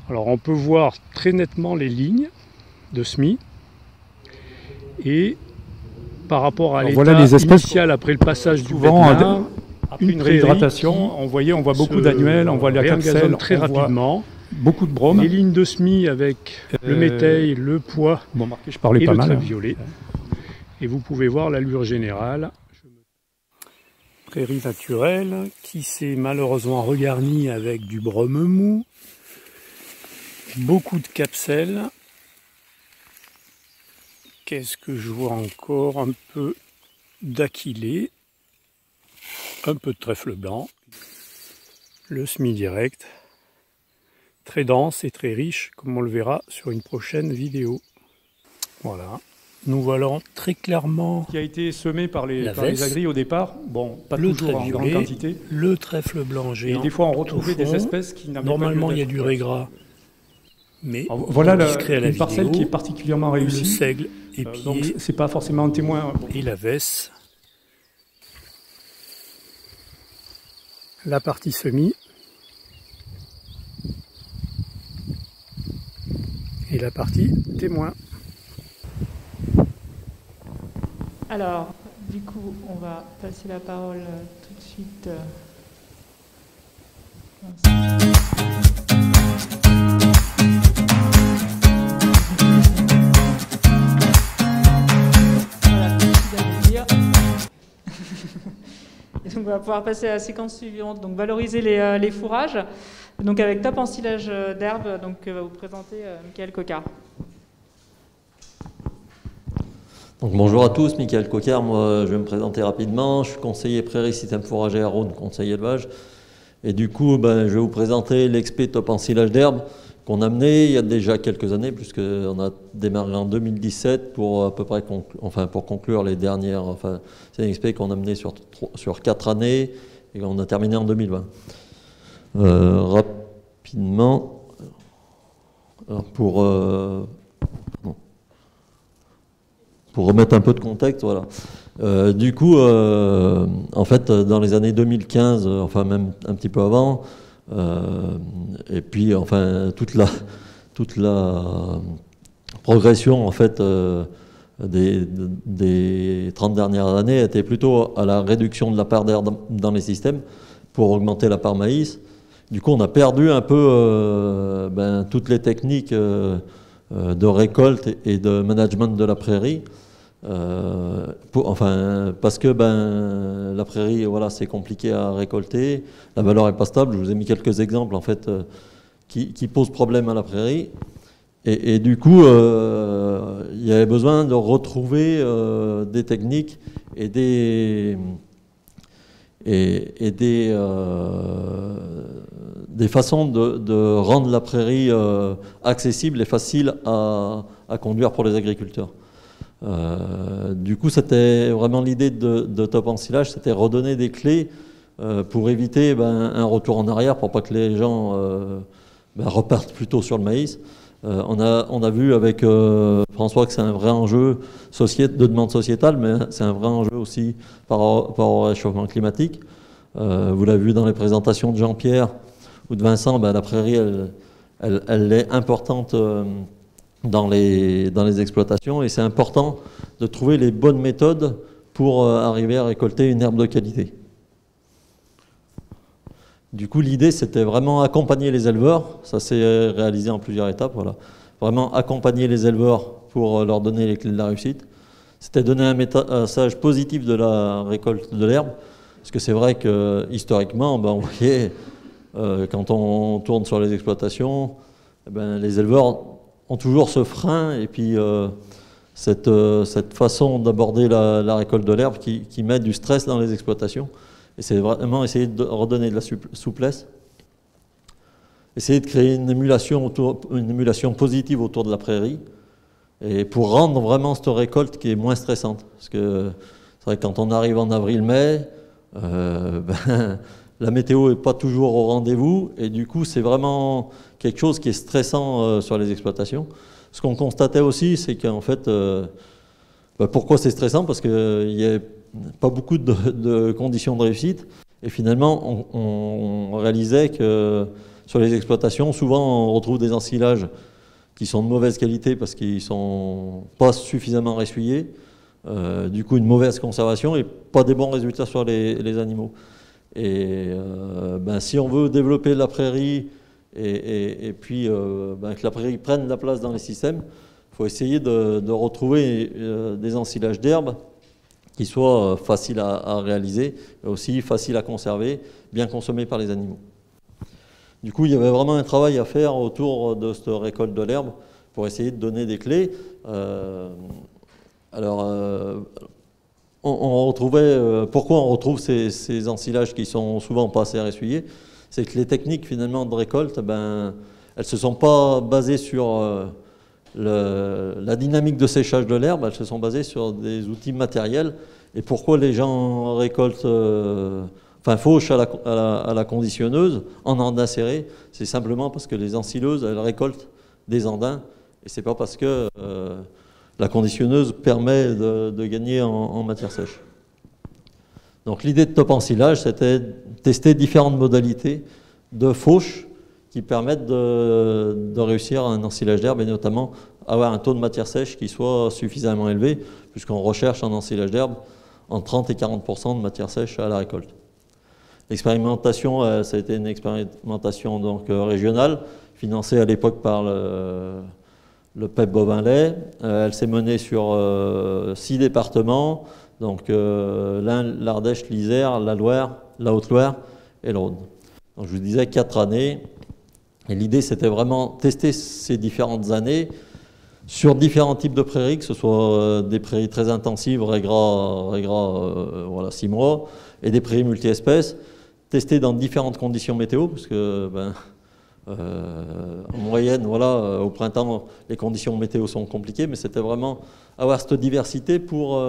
Speaker 3: Alors on peut voir très nettement les lignes de semis et par rapport à l'état voilà initial après le passage du béthenard, après une réhydratation, on voit beaucoup d'annuels, on voit la capsule très rapidement, beaucoup de brome. Les lignes de semis avec le métail, le pois je parlais et pas le mal, violet. Et vous pouvez voir l'allure générale. Prairie naturelle qui s'est malheureusement regarnie avec du brome mou. Beaucoup de capselles. Qu'est-ce que je vois encore? Un peu d'aquilé, un peu de trèfle blanc, le semis direct, très dense et très riche, comme on le verra sur une prochaine vidéo. Voilà, nous voilà très clairement qui a été semé par les agris au départ. Bon, pas toujours en grande quantité. Le trèfle blanc géant. Et des fois, on retrouvait des espèces qui n'avaient pas. Normalement, il y a du régras.
Speaker 4: Mais
Speaker 3: Alors, voilà
Speaker 4: discret à la
Speaker 3: une parcelle
Speaker 4: vidéo,
Speaker 3: qui est particulièrement
Speaker 4: le
Speaker 3: réussie.
Speaker 4: seigle épié
Speaker 3: Donc c'est pas forcément un témoin.
Speaker 4: et la veste. La partie semis et la partie témoin.
Speaker 2: Alors, du coup, on va passer la parole tout de suite. Voilà, merci de dire. Et donc, on va pouvoir passer à la séquence suivante, donc valoriser les fourrages. Donc, avec top ensilage d'herbe, donc va vous présenter Michael Coquard.
Speaker 5: Donc, bonjour à tous, Michael Coquard, moi je vais me présenter rapidement. Je suis conseiller prairie système fourrager à Rhône, conseiller élevage. Et du coup, je vais vous présenter l'expé top ensilage d'herbe qu'on a mené il y a déjà quelques années, puisqu'on a démarré en 2017 pour à peu près pour conclure les dernières. C'est une expé qu'on a mené sur 4 années et qu'on a terminé en 2020. Rapidement, alors pour remettre un peu de contexte, voilà. Du coup, en fait, dans les années 2015, enfin même un petit peu avant, et puis enfin toute la progression en fait des 30 dernières années était plutôt à la réduction de la part d'air dans les systèmes pour augmenter la part maïs. Du coup, on a perdu un peu toutes les techniques de récolte et de management de la prairie. Parce que la prairie, voilà, c'est compliqué à récolter, la valeur est pas stable. Je vous ai mis quelques exemples en fait qui posent problème à la prairie, et du coup, il y avait besoin de retrouver des techniques et des façons de rendre la prairie accessible et facile à conduire pour les agriculteurs. Du coup, c'était vraiment l'idée de Top Ensilage, c'était redonner des clés pour éviter un retour en arrière, pour pas que les gens repartent plutôt sur le maïs. On a vu avec François que c'est un vrai enjeu de demande sociétale, mais c'est un vrai enjeu aussi par rapport au réchauffement climatique. Vous l'avez vu dans les présentations de Jean-Pierre ou de Vincent, la prairie, elle est importante dans les exploitations, et c'est important de trouver les bonnes méthodes pour arriver à récolter une herbe de qualité. Du coup, l'idée, c'était vraiment accompagner les éleveurs. Ça s'est réalisé en plusieurs étapes. Voilà. Vraiment accompagner les éleveurs pour leur donner les clés de la réussite. C'était donner un message positif de la récolte de l'herbe, parce que c'est vrai que historiquement, on voyait, quand on tourne sur les exploitations, les éleveurs ont toujours ce frein et puis cette façon d'aborder la récolte de l'herbe qui met du stress dans les exploitations. Et c'est vraiment essayer de redonner de la souplesse, essayer de créer une émulation positive autour de la prairie, et pour rendre vraiment cette récolte qui est moins stressante. Parce que c'est vrai que quand on arrive en avril-mai, la météo n'est pas toujours au rendez-vous, et du coup c'est vraiment quelque chose qui est stressant sur les exploitations. Ce qu'on constatait aussi, c'est qu'en fait, pourquoi c'est stressant? Parce qu'il n'y a pas beaucoup de conditions de réussite, et finalement on réalisait que sur les exploitations, souvent on retrouve des ensilages qui sont de mauvaise qualité parce qu'ils ne sont pas suffisamment ressuyés, du coup une mauvaise conservation et pas des bons résultats sur les animaux. Et si on veut développer la prairie et puis que la prairie prenne la place dans les systèmes, il faut essayer de retrouver des ensilages d'herbe qui soient faciles à réaliser, et aussi faciles à conserver, bien consommés par les animaux. Du coup, il y avait vraiment un travail à faire autour de cette récolte de l'herbe pour essayer de donner des clés. On retrouvait, pourquoi on retrouve ces ensilages qui sont souvent pas assez ressuyés? C'est que les techniques finalement de récolte, elles ne se sont pas basées sur la dynamique de séchage de l'herbe, elles se sont basées sur des outils matériels. Et pourquoi les gens récoltent, fauchent à la conditionneuse en acéré? C'est simplement parce que les ensileuses, elles récoltent des andins, et c'est pas parce que la conditionneuse permet de gagner en matière sèche. Donc l'idée de Top Ensilage, c'était de tester différentes modalités de fauche qui permettent de réussir un ensilage d'herbe et notamment avoir un taux de matière sèche qui soit suffisamment élevé, puisqu'on recherche en ensilage d'herbe entre 30 et 40% de matière sèche à la récolte. L'expérimentation, ça a été une expérimentation donc, régionale, financée à l'époque par le PEP Bovin-Lait. Elle s'est menée sur 6 départements, donc l'Ain, l'Ardèche, l'Isère, la Loire, la Haute-Loire et le Rhône. Donc je vous disais 4 années, et l'idée c'était vraiment tester ces différentes années sur différents types de prairies, que ce soit des prairies très intensives, régras voilà, 6 mois, et des prairies multi-espèces, tester dans différentes conditions météo, parce que en moyenne, voilà, au printemps, les conditions météo sont compliquées, mais c'était vraiment avoir cette diversité pour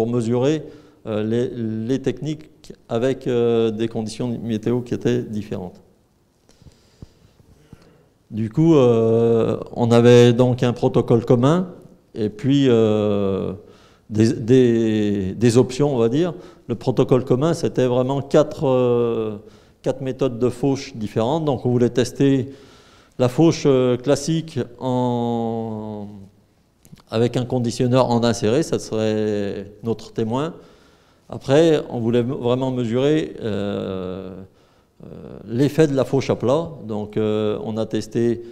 Speaker 5: mesurer les techniques avec des conditions météo qui étaient différentes. Du coup, on avait donc un protocole commun et puis des options, on va dire. Le protocole commun, c'était vraiment quatre méthodes de fauche différentes. Donc, on voulait tester la fauche classique avec un conditionneur en inséré, ça serait notre témoin. Après, on voulait vraiment mesurer l'effet de la fauche à plat. Donc, on a testé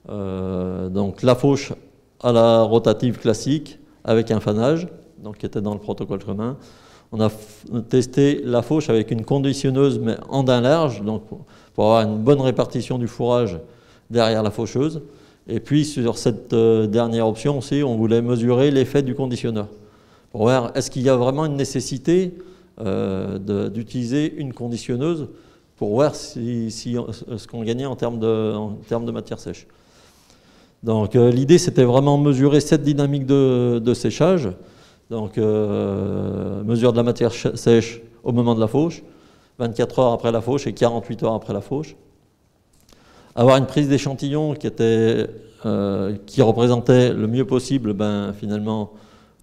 Speaker 5: donc, la fauche à la rotative classique avec un fanage, donc, qui était dans le protocole commun. On a testé la fauche avec une conditionneuse, mais en daim large, donc pour avoir une bonne répartition du fourrage derrière la faucheuse. Et puis, sur cette dernière option aussi, on voulait mesurer l'effet du conditionneur. Pour voir, est-ce qu'il y a vraiment une nécessité d'utiliser une conditionneuse pour voir ce qu'on gagnait en termes de matière sèche. Donc l'idée, c'était vraiment mesurer cette dynamique de séchage. Donc mesure de la matière sèche au moment de la fauche, 24 heures après la fauche et 48 heures après la fauche. Avoir une prise d'échantillon qui représentait le mieux possible finalement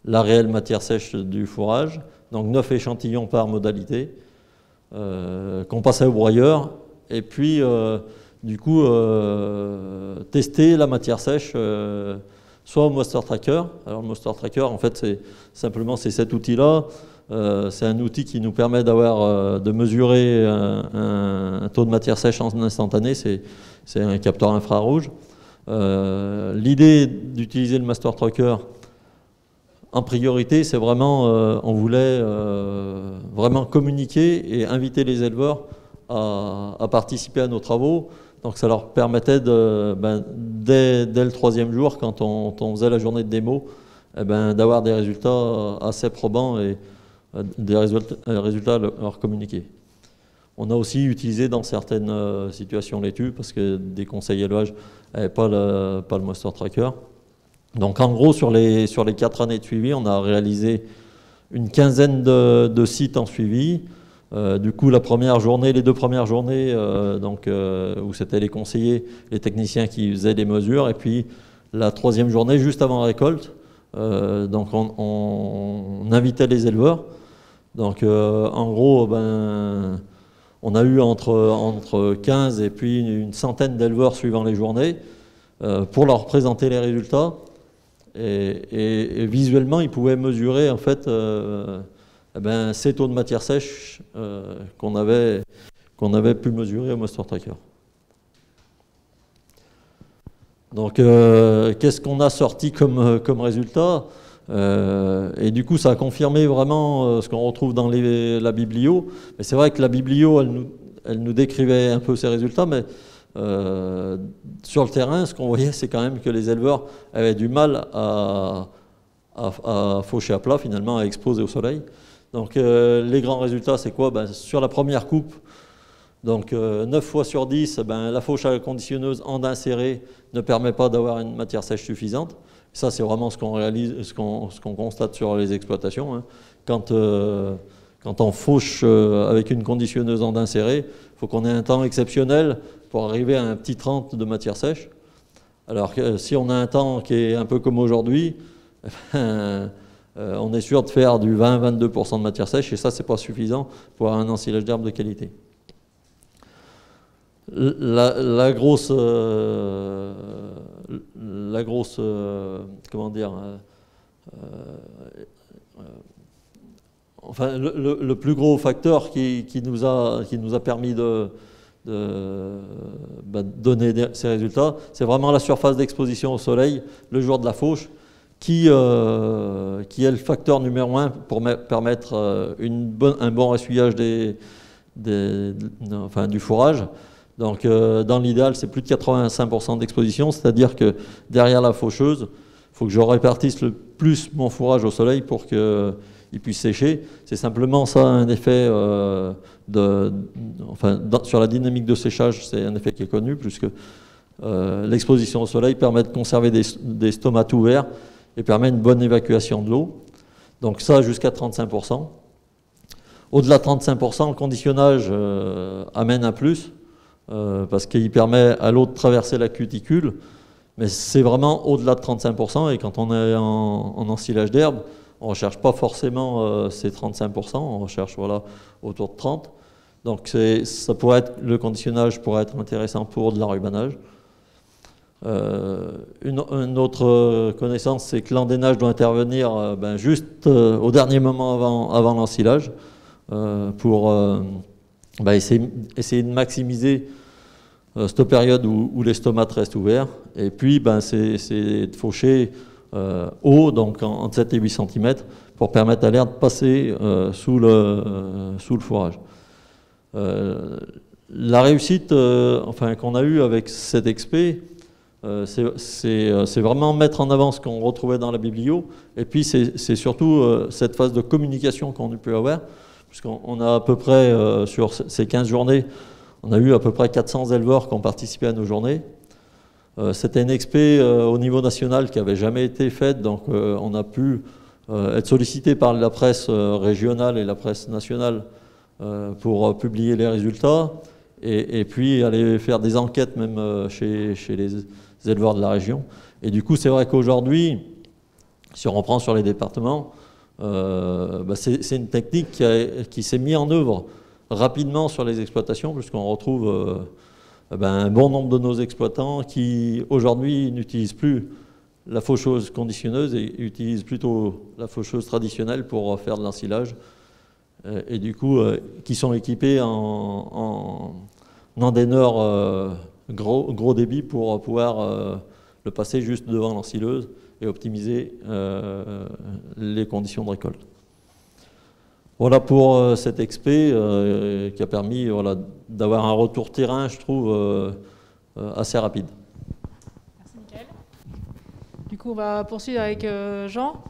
Speaker 5: la réelle matière sèche du fourrage. Donc 9 échantillons par modalité. Qu'on passait au broyeur et puis du coup tester la matière sèche soit au Moisture Tracker. Alors le Moisture Tracker en fait c'est cet outil là, c'est un outil qui nous permet de mesurer un taux de matière sèche en instantané, c'est un capteur infrarouge. L'idée d'utiliser le Moisture Tracker en priorité, c'est vraiment, on voulait vraiment communiquer et inviter les éleveurs à participer à nos travaux. Donc ça leur permettait, dès le 3e jour, quand on faisait la journée de démo, d'avoir des résultats assez probants et des résultats à leur communiquer. On a aussi utilisé dans certaines situations laitue, parce que des conseils élevage n'avaient pas le Moisture Tracker. Donc en gros, sur les 4 années de suivi, on a réalisé une quinzaine de sites en suivi. Du coup, la première journée, les 2 premières journées, où c'était les conseillers, les techniciens qui faisaient les mesures, et puis la 3e journée, juste avant la récolte, donc on invitait les éleveurs. Donc en gros, on a eu entre 15 et puis une centaine d'éleveurs suivant les journées pour leur présenter les résultats. Et visuellement, ils pouvaient mesurer en fait ces taux de matière sèche qu'on avait pu mesurer au Moisture Tracker. Donc, qu'est-ce qu'on a sorti comme résultat et du coup, ça a confirmé vraiment ce qu'on retrouve dans la biblio. Mais c'est vrai que la biblio, elle nous décrivait un peu ces résultats, mais sur le terrain, ce qu'on voyait, c'est quand même que les éleveurs avaient du mal à faucher à plat, finalement, à exposer au soleil. Donc les grands résultats, c'est quoi? Sur la première coupe, donc 9 fois sur 10, la fauche à la conditionneuse en daim serré ne permet pas d'avoir une matière sèche suffisante. Ça, c'est vraiment ce qu'on réalise, ce qu'on constate sur les exploitations. Hein. Quand on fauche avec une conditionneuse en daim serré, il faut qu'on ait un temps exceptionnel pour arriver à un petit 30 de matière sèche. Alors que si on a un temps qui est un peu comme aujourd'hui, on est sûr de faire du 20-22% de matière sèche, et ça, c'est pas suffisant pour avoir un ensilage d'herbe de qualité. La grosse comment dire, enfin, le plus gros facteur qui nous a permis de donner ces résultats, c'est vraiment la surface d'exposition au soleil le jour de la fauche, qui est le facteur numéro 1 pour permettre un bon ressuyage du fourrage. Donc dans l'idéal, c'est plus de 85% d'exposition, c'est-à-dire que derrière la faucheuse, il faut que je répartisse le plus mon fourrage au soleil pour qu'il puisse sécher. C'est simplement ça un effet, sur la dynamique de séchage, c'est un effet qui est connu, puisque l'exposition au soleil permet de conserver des stomates ouverts et permet une bonne évacuation de l'eau. Donc ça jusqu'à 35%. Au-delà de 35%, le conditionnage amène un plus, parce qu'il permet à l'eau de traverser la cuticule, mais c'est vraiment au-delà de 35%, et quand on est en ensilage d'herbe, on ne recherche pas forcément ces 35%, on recherche autour de 30%. Donc le conditionnage pourrait être intéressant pour de l'enrubanage. Une autre connaissance, c'est que l'endénage doit intervenir juste au dernier moment avant l'ensilage, pour essayer de maximiser cette période où les stomates restent ouverts. Et puis c'est de faucher haut, donc entre 7 et 8 cm, pour permettre à l'air de passer sous le fourrage. La réussite qu'on a eue avec cette expé, c'est vraiment mettre en avant ce qu'on retrouvait dans la biblio, et puis c'est surtout cette phase de communication qu'on a pu avoir, puisqu'on a à peu près, sur ces 15 journées, on a eu à peu près 400 éleveurs qui ont participé à nos journées. C'était une expé au niveau national qui n'avait jamais été faite, donc on a pu être sollicité par la presse régionale et la presse nationale pour publier les résultats, et puis aller faire des enquêtes même chez les éleveurs de la région. Et du coup, c'est vrai qu'aujourd'hui, si on reprend sur les départements, c'est une technique qui s'est mise en œuvre rapidement sur les exploitations, puisqu'on retrouve un bon nombre de nos exploitants qui aujourd'hui n'utilisent plus la faucheuse conditionneuse et utilisent plutôt la faucheuse traditionnelle pour faire de l'ensilage, et du coup qui sont équipés en endaineur gros débit pour pouvoir le passer juste devant l'ensileuse et optimiser les conditions de récolte. Voilà pour cette expé qui a permis d'avoir un retour terrain, je trouve, assez rapide.
Speaker 2: Merci Mickaël. Du coup, on va poursuivre avec Jean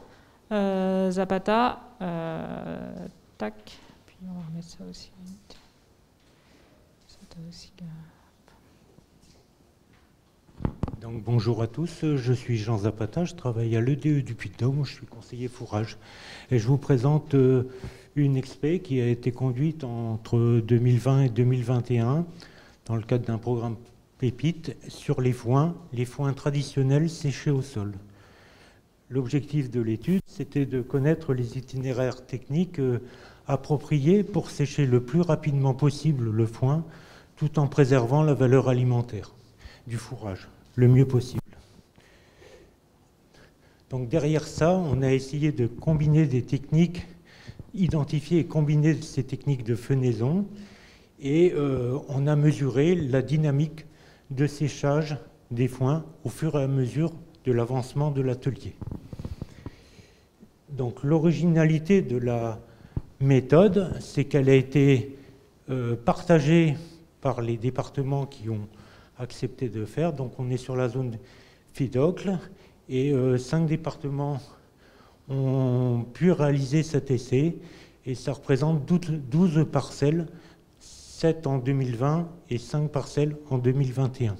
Speaker 2: Zapata. Tac. Puis on va remettre ça aussi.
Speaker 6: Donc, bonjour à tous, je suis Jean Zapata, je travaille à l'EDE du Puy-de-Dôme, je suis conseiller fourrage. Et je vous présente une expé qui a été conduite entre 2020 et 2021 dans le cadre d'un programme Pépite sur les foins traditionnels séchés au sol. L'objectif de l'étude, c'était de connaître les itinéraires techniques appropriés pour sécher le plus rapidement possible le foin, tout en préservant la valeur alimentaire du fourrage le mieux possible. Donc derrière ça, on a essayé de combiner des techniques, identifier et combiner ces techniques de fenaison, et on a mesuré la dynamique de séchage des foins au fur et à mesure de l'avancement de l'atelier. Donc l'originalité de la méthode, c'est qu'elle a été partagée par les départements qui ont accepté de faire. Donc on est sur la zone Fidocle, et 5 départements ont pu réaliser cet essai, et ça représente 12 parcelles, 7 en 2020 et 5 parcelles en 2021.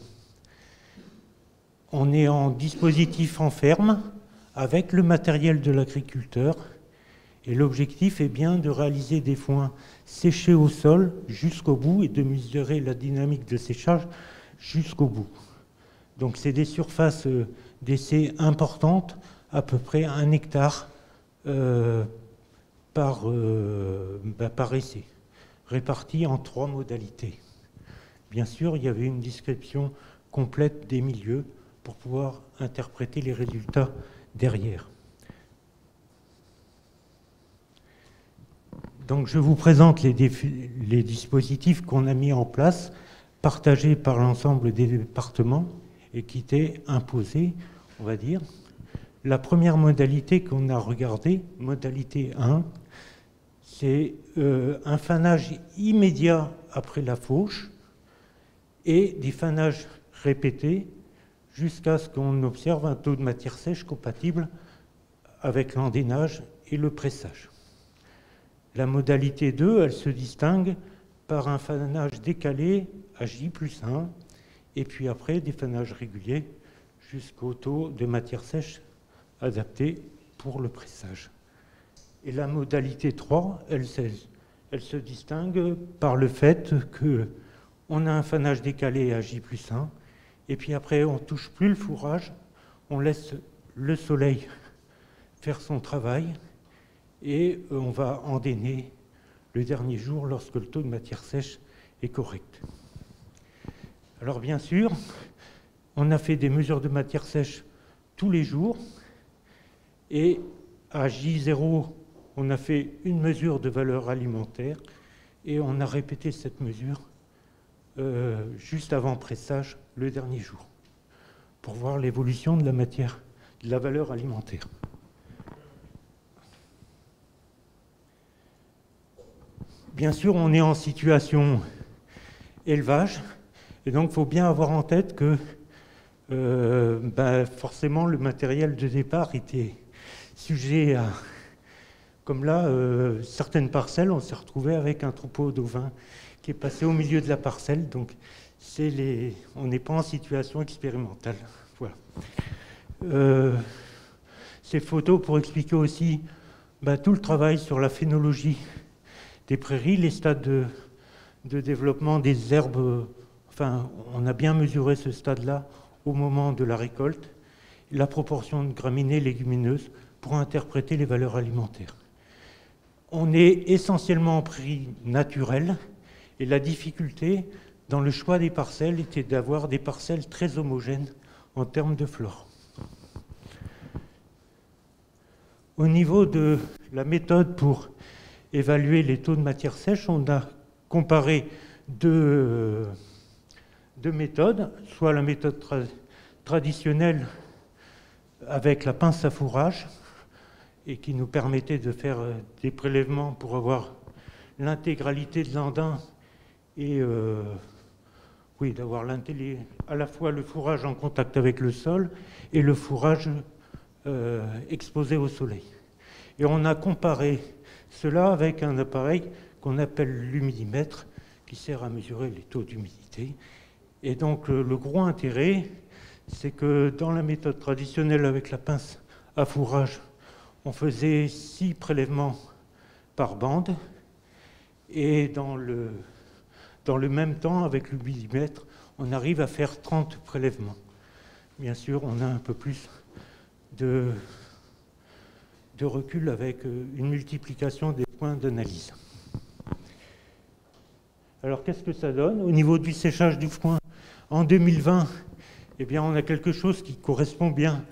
Speaker 6: On est en dispositif en ferme avec le matériel de l'agriculteur, et l'objectif est bien de réaliser des foins séchés au sol jusqu'au bout et de mesurer la dynamique de séchage jusqu'au bout. Donc c'est des surfaces d'essai importantes, à peu près 1 hectare par essai, répartis en 3 modalités. Bien sûr, il y avait une description complète des milieux pour pouvoir interpréter les résultats derrière. Donc je vous présente les dispositifs qu'on a mis en place, partagés par l'ensemble des départements et qui étaient imposés, on va dire. La première modalité qu'on a regardée, modalité 1, c'est un fanage immédiat après la fauche et des fanages répétés jusqu'à ce qu'on observe un taux de matière sèche compatible avec l'endénage et le pressage. La modalité 2, elle se distingue par un fanage décalé à J+1 et puis après des fanages réguliers jusqu'au taux de matière sèche adapté pour le pressage. Et la modalité 3, elle se distingue par le fait qu'on a un fanage décalé à J+1 et puis après on ne touche plus le fourrage, on laisse le soleil faire son travail et on va endéner le dernier jour lorsque le taux de matière sèche est correct. Alors bien sûr, on a fait des mesures de matière sèche tous les jours et à J0, on a fait une mesure de valeur alimentaire et on a répété cette mesure juste avant pressage le dernier jour pour voir l'évolution de la matière, de la valeur alimentaire. Bien sûr, on est en situation élevage, et donc il faut bien avoir en tête que forcément le matériel de départ était sujet à... Comme là, certaines parcelles, on s'est retrouvé avec un troupeau d'ovins qui est passé au milieu de la parcelle, donc on n'est pas en situation expérimentale. Voilà. Ces photos pour expliquer aussi tout le travail sur la phénologie des prairies, les stades de développement des herbes, enfin, on a bien mesuré ce stade-là au moment de la récolte, la proportion de graminées légumineuses pour interpréter les valeurs alimentaires. On est essentiellement en prairie naturelle et la difficulté dans le choix des parcelles était d'avoir des parcelles très homogènes en termes de flore. Au niveau de la méthode pour évaluer les taux de matière sèche, on a comparé deux méthodes, soit la méthode traditionnelle avec la pince à fourrage et qui nous permettait de faire des prélèvements pour avoir l'intégralité de l'andin et d'avoir à la fois le fourrage en contact avec le sol et le fourrage exposé au soleil. Et on a comparé cela avec un appareil qu'on appelle l'humidimètre qui sert à mesurer les taux d'humidité. Et donc le gros intérêt, c'est que dans la méthode traditionnelle avec la pince à fourrage, on faisait 6 prélèvements par bande et dans le même temps, avec l'humidimètre, on arrive à faire 30 prélèvements. Bien sûr, on a un peu plus de recul avec une multiplication des points d'analyse. Alors, qu'est-ce que ça donne? Au niveau du séchage du foin, en 2020, eh bien, on a quelque chose qui correspond bien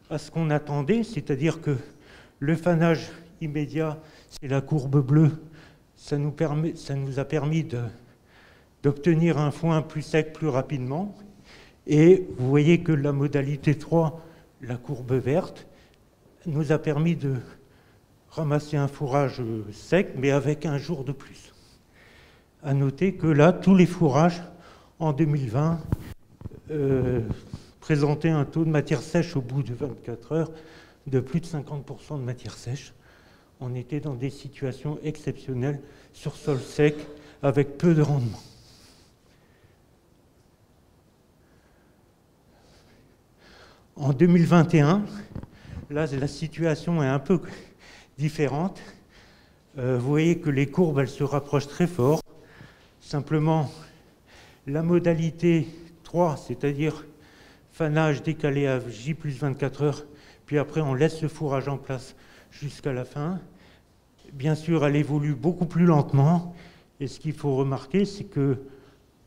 Speaker 6: à ce qu'on attendait, c'est-à-dire que le fanage immédiat, c'est la courbe bleue, ça nous a permis d'obtenir un foin plus sec plus rapidement. Et vous voyez que la modalité 3, la courbe verte, nous a permis de ramasser un fourrage sec, mais avec un jour de plus. À noter que là, tous les fourrages, en 2020, présentaient un taux de matière sèche au bout de 24 heures de plus de 50% de matière sèche. On était dans des situations exceptionnelles sur sol sec, avec peu de rendement. En 2021, là, la situation est un peu différente. Vous voyez que les courbes, elles se rapprochent très fort. Simplement, la modalité 3, c'est-à-dire fanage décalé à J plus 24 heures, puis après on laisse le fourrage en place jusqu'à la fin. Bien sûr, elle évolue beaucoup plus lentement, et ce qu'il faut remarquer, c'est que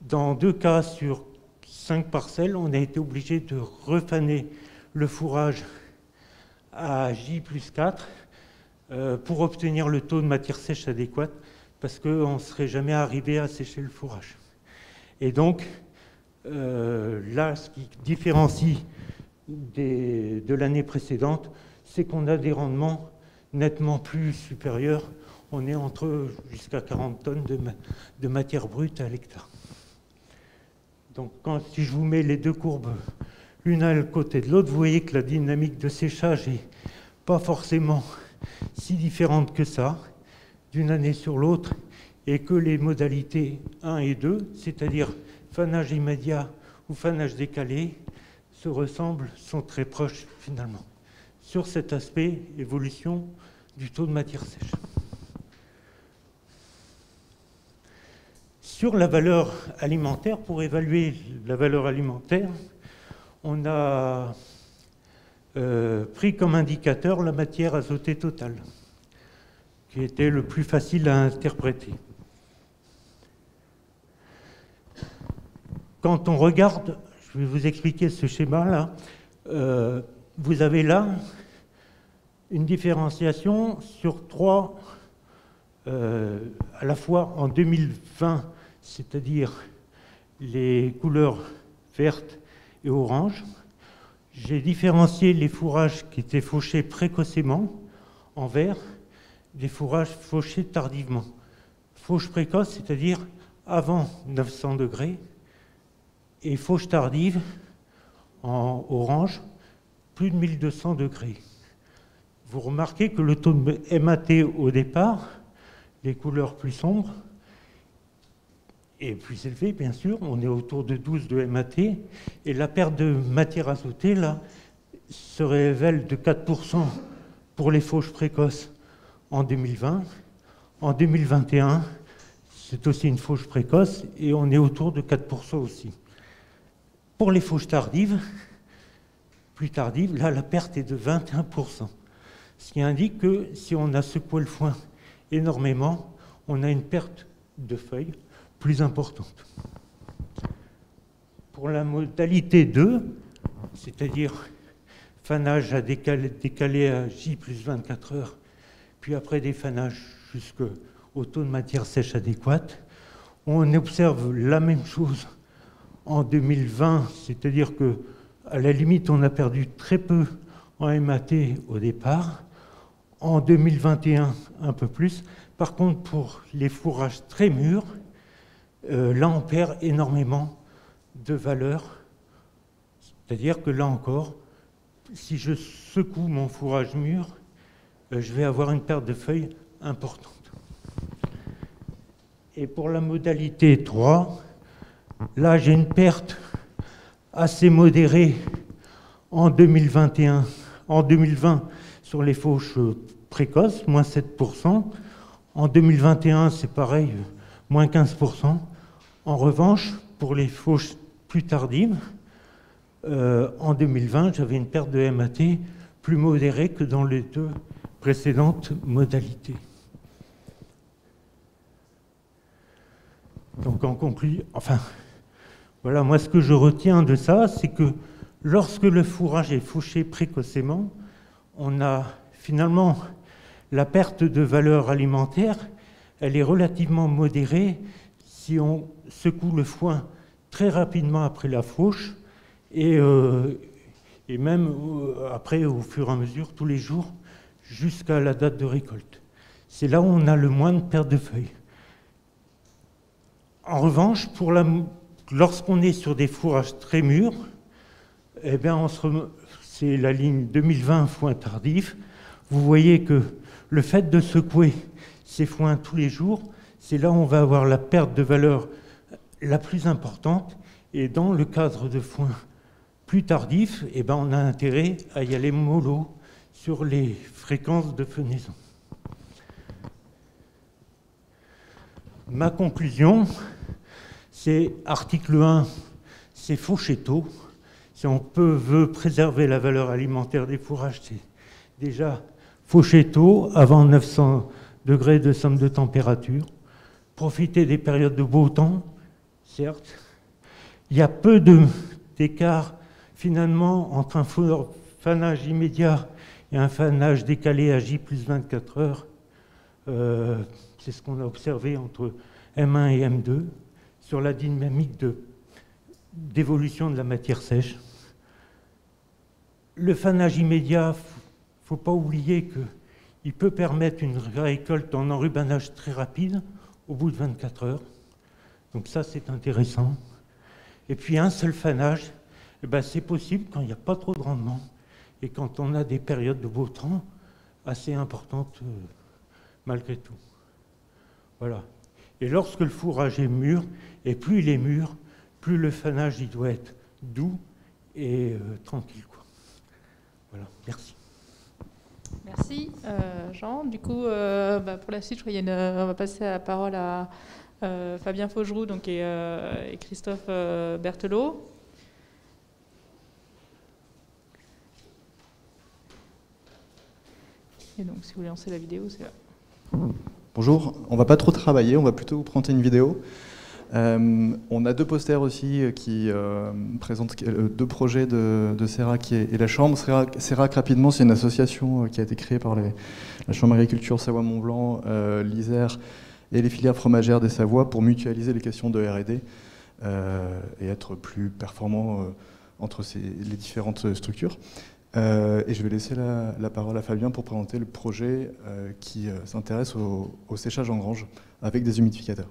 Speaker 6: dans 2 cas sur 5 parcelles, on a été obligé de refaner le fourrage à J plus 4 pour obtenir le taux de matière sèche adéquat, parce qu'on ne serait jamais arrivé à sécher le fourrage. Et donc, là, ce qui différencie de l'année précédente, c'est qu'on a des rendements nettement plus supérieurs. On est entre jusqu'à 40 tonnes de matière brute à l'hectare. Donc, si je vous mets les 2 courbes l'une à côté de l'autre, vous voyez que la dynamique de séchage n'est pas forcément si différente que ça, d'une année sur l'autre, et que les modalités 1 et 2, c'est-à-dire fanage immédiat ou fanage décalé, se ressemblent, sont très proches finalement, sur cet aspect évolution du taux de matière sèche. Sur la valeur alimentaire, pour évaluer la valeur alimentaire, on a pris comme indicateur la matière azotée totale, qui était le plus facile à interpréter. Quand on regarde, je vais vous expliquer ce schéma-là, vous avez là une différenciation sur 3, à la fois en 2020, c'est-à-dire les couleurs vertes et orange. J'ai différencié les fourrages qui étaient fauchés précocement en vert des fourrages fauchés tardivement. Fauche précoce, c'est-à-dire avant 900 degrés, et fauche tardive en orange, plus de 1200 degrés. Vous remarquez que le taux de MAT au départ, les couleurs plus sombres, est plus élevé, bien sûr, on est autour de 12 de MAT, et la perte de matière azotée, là, se révèle de 4% pour les fauches précoces en 2020. En 2021, c'est aussi une fauche précoce, et on est autour de 4% aussi. Pour les fauches tardives, plus tardives, là, la perte est de 21%. Ce qui indique que si on a secoué le foin énormément, on a une perte de feuilles plus importante. Pour la modalité 2, c'est-à-dire fanage à décalé à J plus 24 heures, puis après des fanages jusqu'au taux de matière sèche adéquate, on observe la même chose en 2020, c'est-à-dire que à la limite, on a perdu très peu en MAT au départ. En 2021, un peu plus. Par contre, pour les fourrages très mûrs, là, on perd énormément de valeur. C'est-à-dire que là encore, si je secoue mon fourrage mûr, je vais avoir une perte de feuilles importante. Et pour la modalité 3, là, j'ai une perte assez modérée en 2021, en 2020 sur les fauches précoces, moins 7%. En 2021, c'est pareil, moins 15%. En revanche, pour les fauches plus tardives, en 2020, j'avais une perte de MAT plus modérée que dans les 2 précédentes modalités. Donc en conclusion, enfin, voilà, moi ce que je retiens de ça, c'est que lorsque le fourrage est fauché précocement, on a finalement la perte de valeur alimentaire, elle est relativement modérée si on secoue le foin très rapidement après la fauche et même après, au fur et à mesure, tous les jours, jusqu'à la date de récolte. C'est là où on a le moins de perte de feuilles. En revanche, lorsqu'on est sur des fourrages très mûrs, eh bien, c'est la ligne 2020 foin tardif. Vous voyez que le fait de secouer ces foins tous les jours, c'est là où on va avoir la perte de valeur la plus importante. Et dans le cadre de foins plus tardifs, eh bien, on a intérêt à y aller mollo sur les fréquences de fenaison. Ma conclusion, c'est article 1, c'est fauché tôt. si on veut préserver la valeur alimentaire des fourrages, c'est déjà faucher tôt, avant 900 degrés de somme de température, profiter des périodes de beau temps, certes. Il y a peu d'écart finalement entre un fanage immédiat et un fanage décalé à J plus 24 heures. C'est ce qu'on a observé entre M1 et M2 sur la dynamique d'évolution de la matière sèche. Le fanage immédiat, il ne faut pas oublier qu'il peut permettre une récolte en enrubanage très rapide au bout de 24 heures. Donc ça, c'est intéressant. Et puis un seul fanage, eh ben, c'est possible quand il n'y a pas trop de rendement et quand on a des périodes de beau temps assez importantes malgré tout. Voilà. Et lorsque le fourrage est mûr, et plus il est mûr, plus le fanage il doit être doux et tranquille, quoi. Voilà, merci.
Speaker 2: Merci Jean. Du coup, pour la suite, je crois on va passer la parole à Fabien Faugeroux donc, et Christophe Berthelot. Et donc, si vous voulez lancer la vidéo, c'est là.
Speaker 7: Bonjour, on va pas trop travailler, on va plutôt vous présenter une vidéo. On a deux posters aussi qui présentent deux projets de CERAC et la Chambre. CERAC, rapidement, c'est une association qui a été créée par la Chambre d'agriculture Savoie-Mont-Blanc, l'Isère et les filières fromagères des Savoies pour mutualiser les questions de R&D et être plus performants entre les différentes structures. Et je vais laisser la parole à Fabien pour présenter le projet qui s'intéresse au séchage en grange avec des humidificateurs.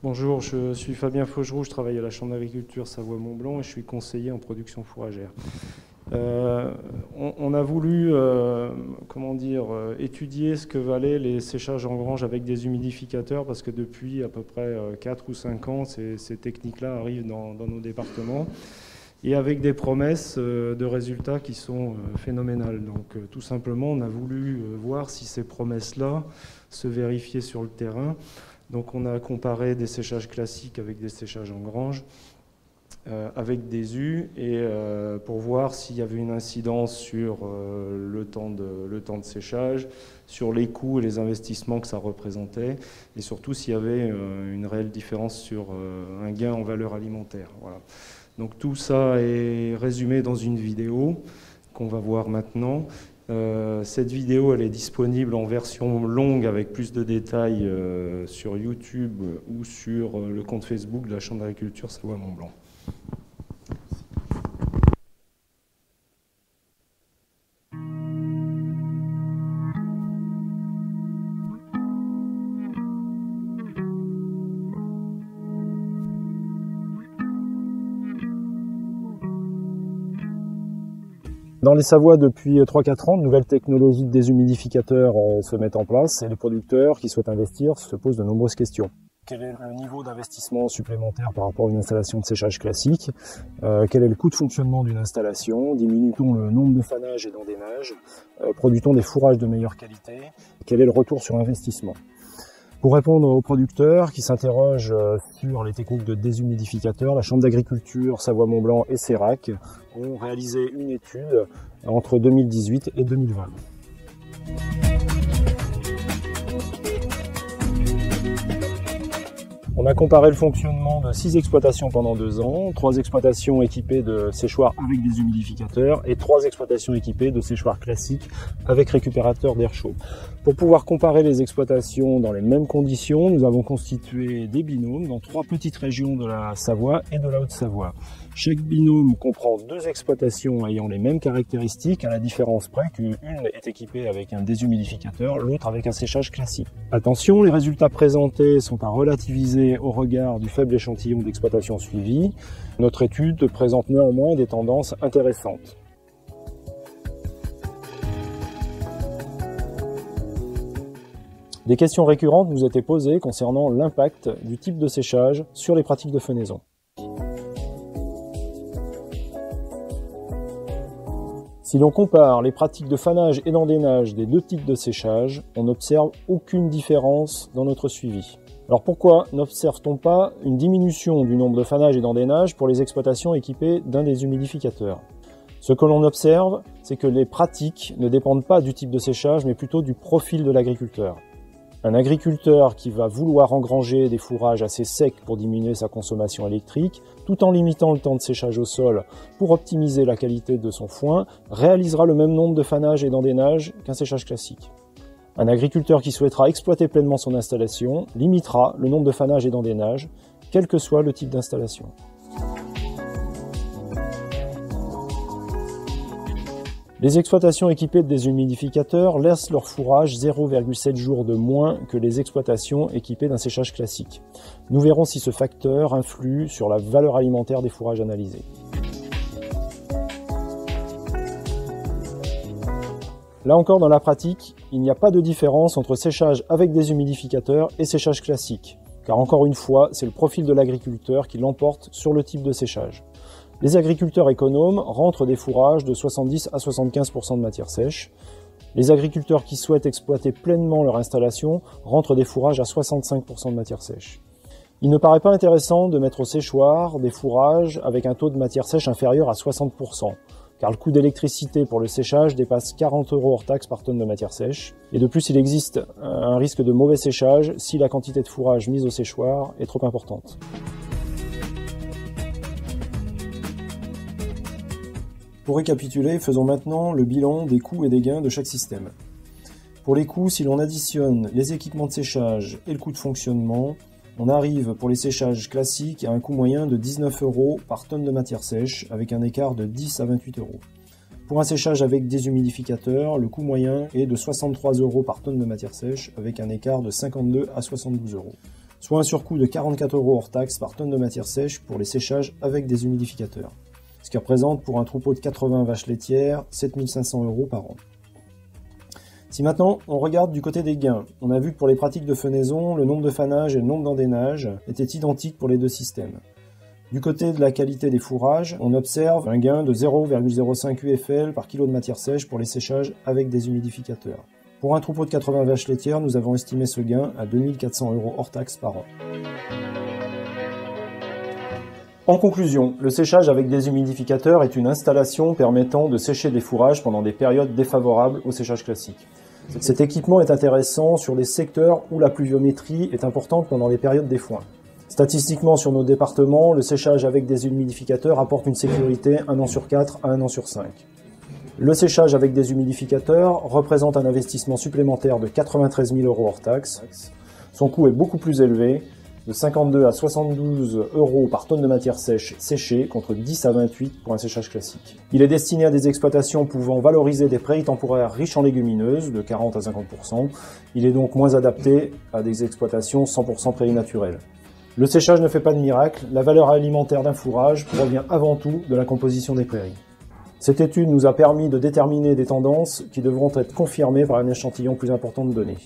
Speaker 8: Bonjour, je suis Fabien Faugeroux, je travaille à la Chambre d'agriculture Savoie-Mont-Blanc et je suis conseiller en production fourragère. On a voulu étudier ce que valaient les séchages en grange avec des humidificateurs parce que depuis à peu près 4 ou 5 ans, ces techniques-là arrivent dans nos départements et avec des promesses de résultats qui sont phénoménales. Donc tout simplement, on a voulu voir si ces promesses-là se vérifiaient sur le terrain. Donc on a comparé des séchages classiques avec des séchages en grange, avec des U, et pour voir s'il y avait une incidence sur le temps de séchage, sur les coûts et les investissements que ça représentait, et surtout s'il y avait une réelle différence sur un gain en valeur alimentaire. Voilà. Donc tout ça est résumé dans une vidéo qu'on va voir maintenant. Cette vidéo, elle est disponible en version longue avec plus de détails sur YouTube ou sur le compte Facebook de la Chambre d'agriculture Savoie-Mont-Blanc. Dans les Savoies, depuis 3-4 ans, de nouvelles technologies de déshumidificateurs se mettent en place et les producteurs qui souhaitent investir se posent de nombreuses questions. Quel est le niveau d'investissement supplémentaire par rapport à une installation de séchage classique? Quel est le coût de fonctionnement d'une installation? Diminue-t-on le nombre de fanages et d'endénages? Produit-on des fourrages de meilleure qualité? Quel est le retour sur investissement? Pour répondre aux producteurs qui s'interrogent sur les techniques de déshumidificateurs, la Chambre d'agriculture Savoie-Mont-Blanc et CERAC ont réalisé une étude entre 2018 et 2020. On a comparé le fonctionnement de 6 exploitations pendant 2 ans, 3 exploitations équipées de séchoirs avec des humidificateurs et 3 exploitations équipées de séchoirs classiques avec récupérateur d'air chaud. Pour pouvoir comparer les exploitations dans les mêmes conditions, nous avons constitué des binômes dans 3 petites régions de la Savoie et de la Haute-Savoie. Chaque binôme comprend 2 exploitations ayant les mêmes caractéristiques, à la différence près qu'une est équipée avec un déshumidificateur, l'autre avec un séchage classique. Attention, les résultats présentés sont à relativiser au regard du faible échantillon d'exploitation suivi. Notre étude présente néanmoins des tendances intéressantes. Des questions récurrentes nous étaient posées concernant l'impact du type de séchage sur les pratiques de fenaison. Si l'on compare les pratiques de fanage et d'endénage des 2 types de séchage, on n'observe aucune différence dans notre suivi.
Speaker 9: Alors pourquoi n'observe-t-on pas une diminution du nombre de fanages et d'endénages pour les exploitations équipées d'un déshumidificateur? Ce que l'on observe, c'est que les pratiques ne dépendent pas du type de séchage, mais plutôt du profil de l'agriculteur. Un agriculteur qui va vouloir engranger des fourrages assez secs pour diminuer sa consommation électrique, tout en limitant le temps de séchage au sol pour optimiser la qualité de son foin, réalisera le même nombre de fanages et d'endénages qu'un séchage classique. Un agriculteur qui souhaitera exploiter pleinement son installation limitera le nombre de fanages et d'endénages, quel que soit le type d'installation. Les exploitations équipées de déshumidificateurs laissent leur fourrage 0,7 jours de moins que les exploitations équipées d'un séchage classique. Nous verrons si ce facteur influe sur la valeur alimentaire des fourrages analysés. Là encore, dans la pratique, il n'y a pas de différence entre séchage avec déshumidificateur et séchage classique, car encore une fois, c'est le profil de l'agriculteur qui l'emporte sur le type de séchage. Les agriculteurs économes rentrent des fourrages de 70 à 75% de matière sèche. Les agriculteurs qui souhaitent exploiter pleinement leur installation rentrent des fourrages à 65% de matière sèche. Il ne paraît pas intéressant de mettre au séchoir des fourrages avec un taux de matière sèche inférieur à 60%, car le coût d'électricité pour le séchage dépasse 40 € hors taxe par tonne de matière sèche. Et de plus, il existe un risque de mauvais séchage si la quantité de fourrage mise au séchoir est trop importante. Pour récapituler, faisons maintenant le bilan des coûts et des gains de chaque système. Pour les coûts, si l'on additionne les équipements de séchage et le coût de fonctionnement, on arrive pour les séchages classiques à un coût moyen de 19 € par tonne de matière sèche, avec un écart de 10 à 28 €. Pour un séchage avec déshumidificateur, le coût moyen est de 63 € par tonne de matière sèche, avec un écart de 52 à 72 €. Soit un surcoût de 44 € hors taxe par tonne de matière sèche pour les séchages avec déshumidificateur. Ce qui représente pour un troupeau de 80 vaches laitières 7 500 € par an. Si maintenant on regarde du côté des gains, on a vu que pour les pratiques de fenaison, le nombre de fanages et le nombre d'endénages étaient identiques pour les deux systèmes. Du côté de la qualité des fourrages, on observe un gain de 0,05 UFL par kilo de matière sèche pour les séchages avec des humidificateurs. Pour un troupeau de 80 vaches laitières, nous avons estimé ce gain à 2 400 € hors taxe par an. En conclusion, le séchage avec déshumidificateur est une installation permettant de sécher des fourrages pendant des périodes défavorables au séchage classique. Cet équipement est intéressant sur les secteurs où la pluviométrie est importante pendant les périodes des foins. Statistiquement, sur nos départements, le séchage avec déshumidificateur apporte une sécurité 1 an sur 4 à 1 an sur 5. Le séchage avec déshumidificateur représente un investissement supplémentaire de 93 000 € hors taxe. Son coût est beaucoup plus élevé, de 52 à 72 € par tonne de matière sèche séchée, contre 10 à 28 pour un séchage classique. Il est destiné à des exploitations pouvant valoriser des prairies temporaires riches en légumineuses, de 40 à 50%. Il est donc moins adapté à des exploitations 100% prairies naturelles. Le séchage ne fait pas de miracle, la valeur alimentaire d'un fourrage provient avant tout de la composition des prairies. Cette étude nous a permis de déterminer des tendances qui devront être confirmées par un échantillon plus important de données.